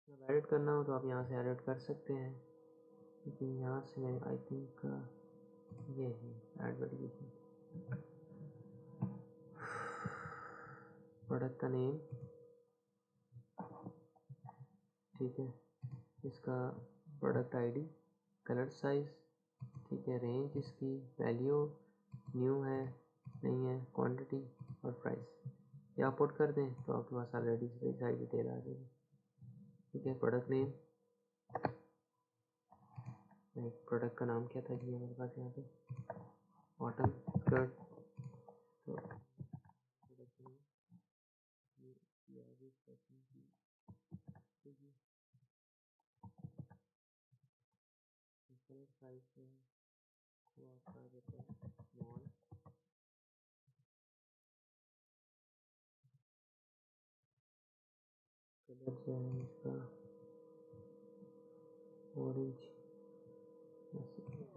जब एडिट करना हो तो आप यहाँ से एडिट कर सकते हैं, लेकिन यहाँ से मैं आई थिंक ये है ऐड वेरिएशन, प्रोडक्ट का नेम, ठीक है, इसका प्रोडक्ट आईडी, कलर साइज, ठीक है, रेंज, इसकी वैल्यू, न्यू है नहीं है, क्वांटिटी और प्राइस, ये आप पुट कर दें तो आपके पास ऑलरेडी सारी डिटेल आ जाएगी। ठीक है, प्रोडक्ट नेम, प्रोडक्ट का नाम क्या था जी हमारे पास यहाँ पे, कॉटन स्कर्ट, तो प्रोडक्ट नेम ये आगे सेक्शन की, कलर साइज है वो आपका आ जाता है स्मॉल, कलर जो है इसका ऑरेंज,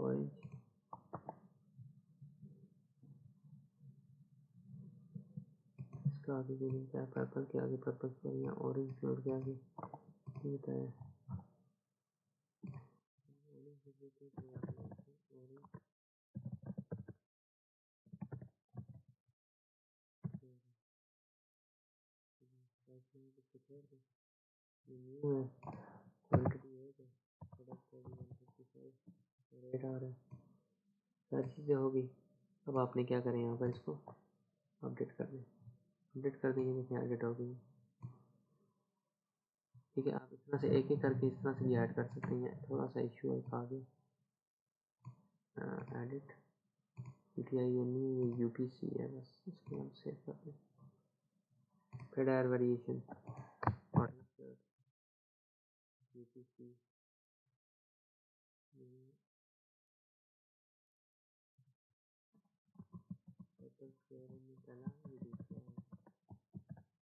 ऑरेंज, इसका आगे मीनिंग क्या है, पर्पल के आगे पर्पल पर या ऑरेंज फ्लोर के आगे ये बताया, न्यू है, क्वांटिटी है, तो प्रोडक्ट है 155 रेट आ रहा है, सारी चीज़ें होगी। अब आपने क्या करें, यहाँ पर इसको अपडेट कर दें, अपडेट कर देंगे, देखिए अपडेट हो गई। ठीक है, आप इस तरह से एक एक करके इस तरह से भी ऐड कर सकते हैं, थोड़ा सा इशू है आगे, एडिट PTINE UPC है, बस इसको हम सेव कर दें, फिर ऐड वेरिएशन UPC,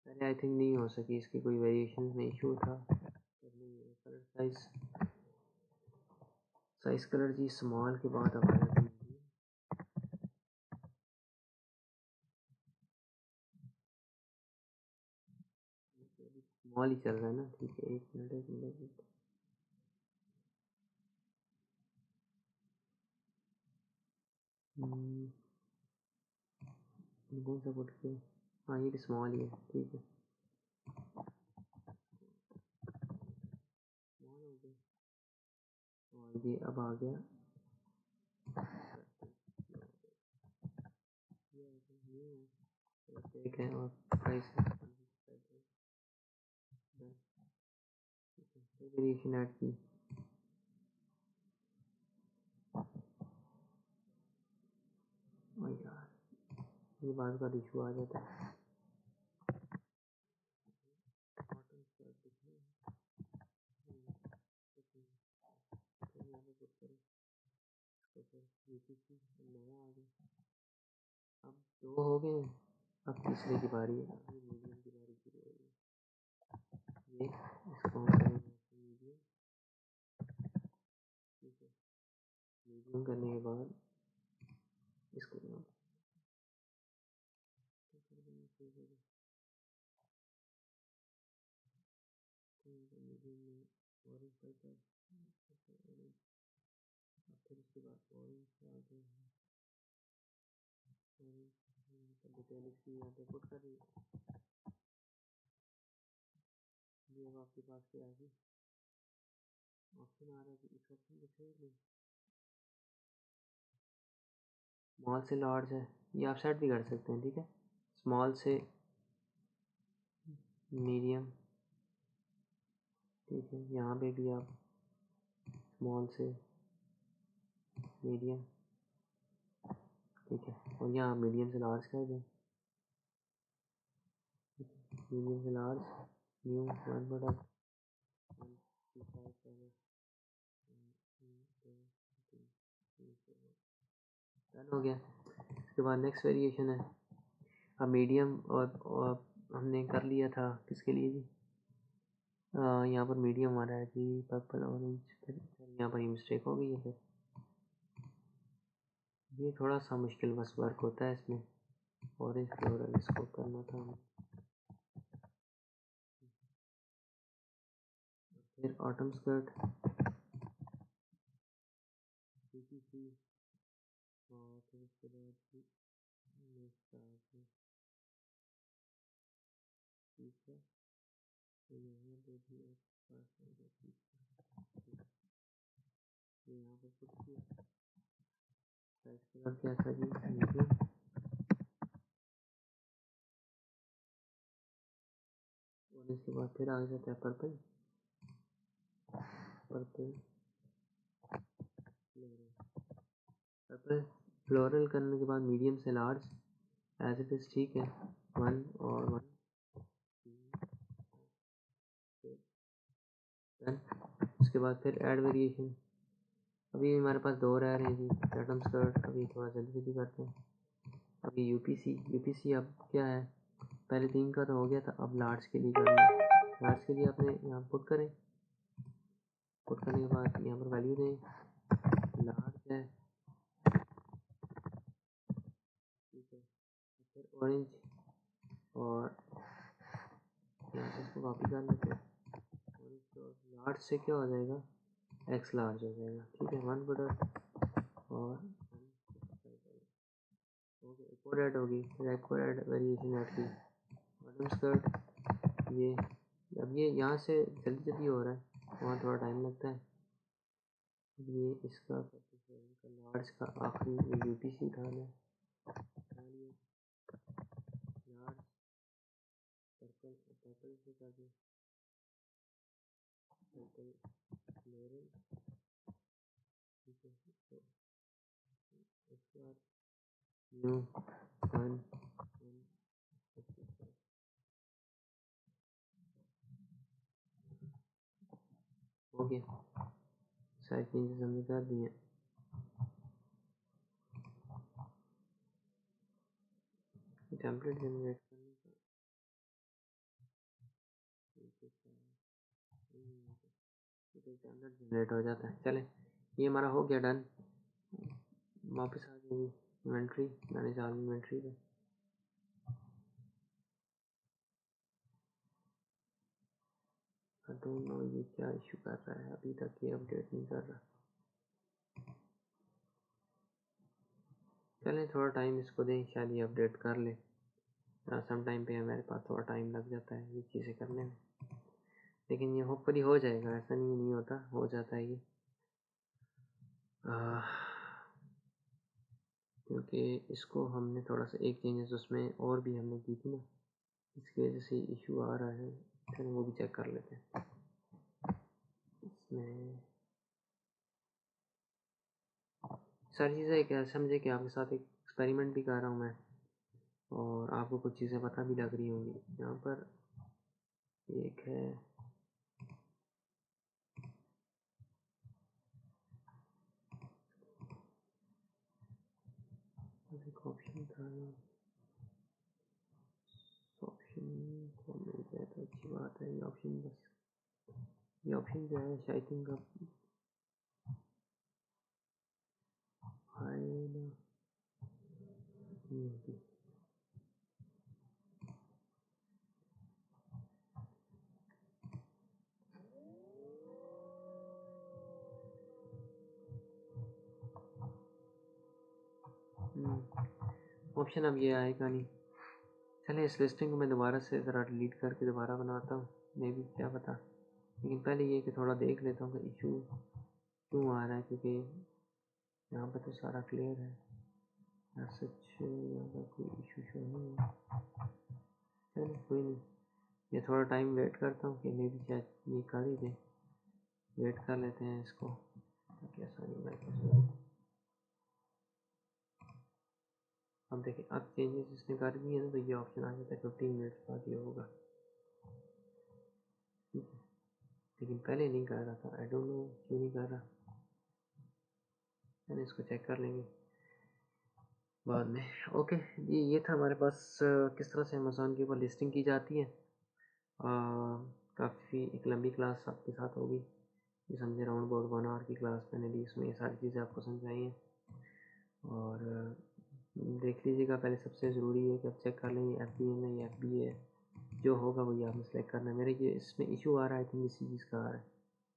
पहले आई थिंक नहीं हो सकी, इसकी कोई वेरिएशन में इशू था, कलर साइज, साइज कलर जी स्मॉल के बाद अब आया था, स्मॉल ही चल रहा है ना, ठीक है, एक मिनट कौन सा पुट किया, हाँ ये भी स्मॉल ही है, ठीक है, स्मॉल हो गया, और ये अब आ गया एक है, और प्राइस वेरिएशन ऐड की, और यार ये बात का इशू आ जाता है, कॉटन शर्ट दिखनी है, तो यहाँ पे पुट करें, तो फिर UPC नया आ गया, अब दो हो गए, अब तीसरे की बारी है, अब ये मीडियम की बारी शुरू हो गई, ये इसको हम करेंगे मीडियम, ठीक है, मीडियम करने के बाद इसको मीडियम में ऑरेंज पर्पल, ऑरेंज, फिर उसके बाद ऑरेंज आ गया है, ऑरेंज डिटेल इसकी यहाँ पे पुट कर रही है। ये अब आपके पास क्या है, ऑप्शन आ रहा है कि इस ऑप्शन को छोड़ दें। स्मॉल से लार्ज है, ये आप सेट भी कर सकते हैं, ठीक है। स्मॉल से मीडियम, ठीक है। यहाँ पे भी आप स्मॉल से मीडियम, ठीक है। और यहाँ मीडियम से लार्ज कर दें, मीडियम से लार्ज, न्यू 1 डन हो गया। इसके बाद नेक्स्ट वेरिएशन है, अब मीडियम और हमने कर लिया था किसके लिए जी, यहाँ पर मीडियम आ रहा है जी, पर्पल ऑरेंज, फिर यहाँ पर ही मिस्टेक हो गई है। फिर ये थोड़ा सा मुश्किल बस वर्क होता है इसमें, ऑरेंज फ्लोरल इसको करना था हमें। फिर ऑटम स्कर्ट CPC, और फिर उसके बाद तीसरा, तो यहाँ पे भी पास होगा तीसरा, यहाँ पर पुट किया। साइज कलर क्या था जी, मीडियम, और इसके बाद फिर आ जाता है पर्पल, पर्पल पर्पल फ्लोरल करने के बाद मीडियम से लार्ज एज इट इज़, ठीक है। 1 और 1 डन। उसके बाद फिर ऐड वेरिएशन, अभी हमारे पास 2 रह रहे हैं जी, एटम स्कर्ट, अभी थोड़ा जल्दी जल्दी करते हैं। अभी यूपीसी अब क्या है, पहले 3 का तो हो गया था, अब लार्ज के लिए करना है। लार्ज के लिए आपने यहाँ पुट करें, पुट करने के बाद यहाँ पर वैल्यू दें, लार्ज है, ठीक है। फिर ऑरेंज, और यहाँ से इसको कॉपी कर लेते हैं, ऑरेंज और लार्ज से क्या हो जाएगा, एक्स लार्ज हो जाएगा, ठीक है। 1 प्रोडक्ट और एक और ऐड होगी, फिर एक और ऐड वेरिएशन ऐड की, बॉटम स्कर्ट, ये अब ये यहाँ से जल्दी जल्दी हो रहा है, वहाँ थोड़ा टाइम लगता है। ये इसका लार्ज का आखिरी यूपीसी उठाना है, लार्ज पर्पल, पर्पल से कर दे, पर्पल फ्लोरल, ठीक है। तो उसके बाद न्यू 1 हो गया, सारे चेंजेस हमने कर दिए। टेम्पलेट जनरेट करने का टेम्पलेट जनरेट हो जाता है। चले, ये हमारा हो गया डन। वापस आ जाएगी इन्वेंट्री, मैंने चालू इन्वेंट्री पे, आई डोंट नो ये क्या इशू कर रहा है, अभी तक ये अपडेट नहीं कर रहा। चलें थोड़ा टाइम इसको दें, शायद ये अपडेट कर ले। सम टाइम पे हमारे पास थोड़ा टाइम लग जाता है ये चीज़ें करने में, लेकिन ये होपफुली हो जाएगा, ऐसा नहीं होता, हो जाता है ये। क्योंकि इसको हमने थोड़ा सा एक चेंजेस उसमें और भी हमने की थी ना, इसकी वजह से इशू आ रहा है। चलो वो भी चेक कर लेते हैं इसमें। सारी चीज़ें क्या समझे कि आपके साथ एक एक्सपेरिमेंट भी कर रहा हूँ मैं, और आपको कुछ चीज़ें पता भी लग रही होंगी। यहाँ पर एक है, एक ऑप्शन था, ऑप्शन को मिल जाए तो अच्छी बात है। ये ऑप्शन बस, ये ऑप्शन जो है आई थिंक अब है ना, ऑप्शन अब ये आएगा नहीं। चले इस लिस्टिंग को मैं दोबारा से ज़रा डिलीट करके दोबारा बनाता हूँ, मे भी क्या पता। लेकिन पहले ये कि थोड़ा देख लेता हूँ कि इशू क्यों आ रहा है, क्योंकि यहाँ पर तो सारा क्लियर है, सच यहाँ पर कोई इशू शो नहीं है। चलो कोई नहीं, ये थोड़ा टाइम वेट करता हूँ कि मे भी क्या ये कर ही दे। वेट कर लेते हैं इसको ताकि आसानी महसूस। अब देखिए, अब चेंजेस इसने कर दिए ना, तो ये ऑप्शन आ जाता है 15 मिनट्स बाद ये होगा, ठीक है। लेकिन पहले नहीं कर रहा था, आई डोंट नो क्यों नहीं कर रहा। मैंने इसको चेक कर लेंगे बाद में। ओके जी, ये था हमारे पास किस तरह से अमेज़ॉन के ऊपर लिस्टिंग की जाती है। काफ़ी एक लंबी क्लास आपके साथ होगी, ये समझे राउंड अबाउट 1 आवर की क्लास मैंने ली, इसमें ये सारी चीज़ें आपको समझाई हैं। और देख लीजिएगा, पहले सबसे ज़रूरी है कि आप चेक कर लें ये FBM है या FBA है, जो होगा वही आपने सेलेक्ट करना है। मेरे ये इसमें इशू आ रहा है, आई थिंक इसी चीज़ का आ रहा है,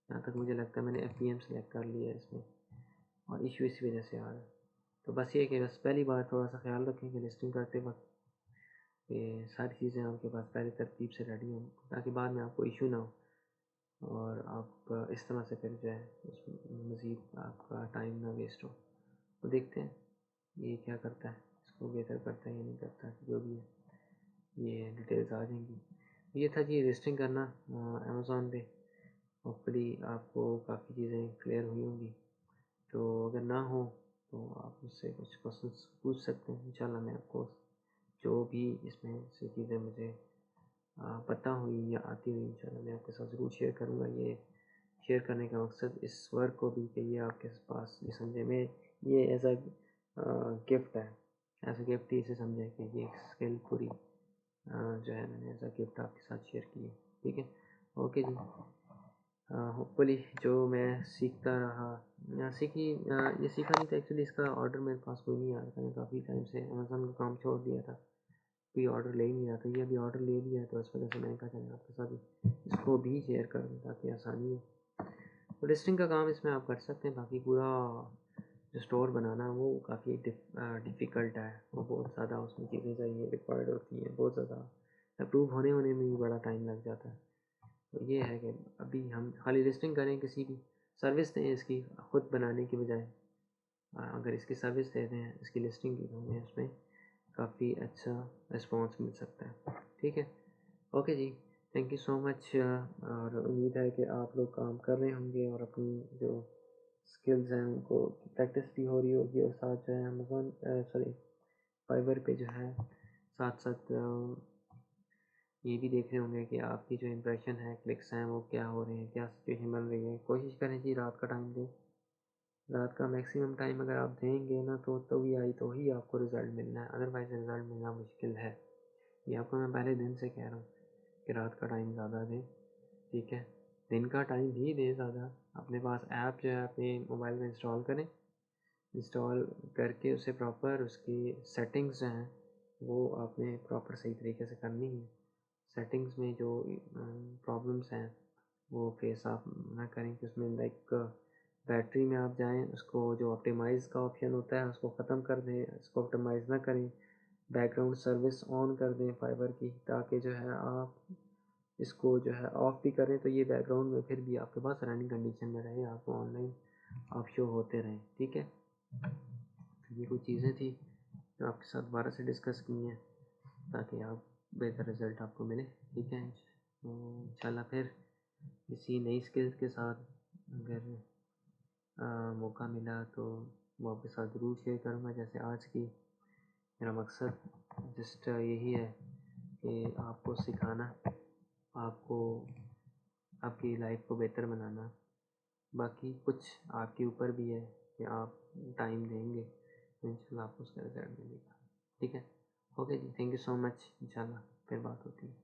जहाँ तक मुझे लगता है मैंने FBM सेलेक्ट कर लिया है इसमें, और इशू इसी वजह से आ रहा है। तो बस ये कि बस पहली बार थोड़ा सा ख्याल रखें कि लिस्टिंग करते वक्त ये सारी चीज़ें आपके पास पहले तरतीब से रेडी हों, ताकि बाद में आपको इशू ना हो और आप इस तरह से फिर जो है उसमें मज़ीद आपका टाइम ना वेस्ट हो। तो देखते हैं ये क्या करता है, इसको बेहतर करता है या नहीं करता, जो भी है ये डिटेल्स आ जाएंगी। ये था जी लिस्टिंग करना अमेज़ॉन पे। होपफुली आपको काफ़ी चीज़ें क्लियर हुई होंगी। तो अगर ना हो तो आप मुझसे कुछ क्वेश्चंस पूछ सकते हैं, इंशाल्लाह मैं आपको जो भी इसमें से चीज़ें मुझे पता हुई या आती हुई इंशाल्लाह मैं आपके साथ ज़रूर शेयर करूँगा। ये शेयर करने का मकसद इस वर्क को भी कि ये आपके पास ये समझे मैं ये एज अ गिफ्ट है, एज अ गिफ्ट ही इसे समझें कि ये स्किल पूरी जो है मैंने एज अ गिफ्ट आपके साथ शेयर की है, ठीक है। ओके जी, होपफुली जो मैं सीखता रहा ये सीखा नहीं था एक्चुअली, इसका ऑर्डर मेरे पास कोई नहीं आ रहा था, मैं काफ़ी टाइम से अमेज़न का काम छोड़ दिया था, कोई ऑर्डर ले ही नहीं रहा था। ये अभी ऑर्डर ले लिया है, तो इस वजह से मैंने कहा चलें आपके साथ इसको भी शेयर कर दूँ ताकि आसानी हो। तो लिस्टिंग का काम इसमें आप कर सकते हैं, बाकी पूरा जो स्टोर बनाना है वो काफ़ी डिफ़िकल्ट है, वो बहुत ज़्यादा उसमें चीज़ें चाहिए रिक्वायर्ड होती हैं, बहुत ज़्यादा अप्रूव होने में भी बड़ा टाइम लग जाता है। तो ये है कि अभी हम खाली लिस्टिंग करें, किसी भी सर्विस दें इसकी ख़ुद बनाने की बजाय, अगर इसकी सर्विस दे दें इसकी लिस्टिंग की, तो हमें उसमें काफ़ी अच्छा रिस्पॉन्स मिल सकता है, ठीक है। Okay ji, thank you so much. और उम्मीद है कि आप लोग काम कर रहे होंगे और अपनी जो स्किल्स हैं उनको प्रैक्टिस भी हो रही होगी, और साथ जो है अमेज़ॉन फाइवर पे जो है साथ साथ ये भी देख रहे होंगे कि आपकी जो इम्प्रेशन है, क्लिक्स हैं, वो क्या हो रहे हैं, क्या सिचुएशन बन रही है। कोशिश करें जी रात का टाइम दें, रात का मैक्सिमम टाइम अगर आप देंगे ना तो ही आपको रिज़ल्ट मिलना है, अदरवाइज़ रिज़ल्ट मिलना मुश्किल है। ये आपको मैं पहले दिन से कह रहा हूँ कि रात का टाइम ज़्यादा दें, ठीक है। दिन का टाइम भी दें ज़्यादा, अपने पास ऐप जो है अपने मोबाइल में इंस्टॉल करें, इंस्टॉल करके उसे प्रॉपर उसकी सेटिंग्स जो हैं वो आपने प्रॉपर सही तरीके से करनी है। सेटिंग्स में जो प्रॉब्लम्स हैं वो फेस आप ना करें, कि उसमें लाइक बैटरी में आप जाएं, उसको जो ऑप्टिमाइज़ का ऑप्शन होता है उसको ख़त्म कर दें, इसको ऑप्टिमाइज़ ना करें, बैकग्राउंड सर्विस ऑन कर दें फाइबर की, ताकि जो है आप इसको जो है ऑफ़ भी करें तो ये बैकग्राउंड में फिर भी आपके पास रनिंग कंडीशन में रहे, आपको ऑनलाइन आप शो होते रहें, ठीक है। तो ये कुछ चीज़ें थी जो आपके साथ दोबारा से डिस्कस की हैं ताकि आप बेहतर रिज़ल्ट आपको मिले, ठीक है। तो इंशाल्लाह फिर किसी नई स्किल्स के साथ अगर मौका मिला तो वो आपके साथ ज़रूर शेयर करूँगा। जैसे आज की मेरा मकसद जस्ट यही है कि आपको सिखाना, आपको आपकी लाइफ को बेहतर बनाना, बाकी कुछ आपके ऊपर भी है कि आप टाइम देंगे तो इंशाल्लाह आपको उसका रिज़ल्ट मिलेगा, ठीक है। Okay ji, thank you so much, इंशाल्लाह फिर बात होती है।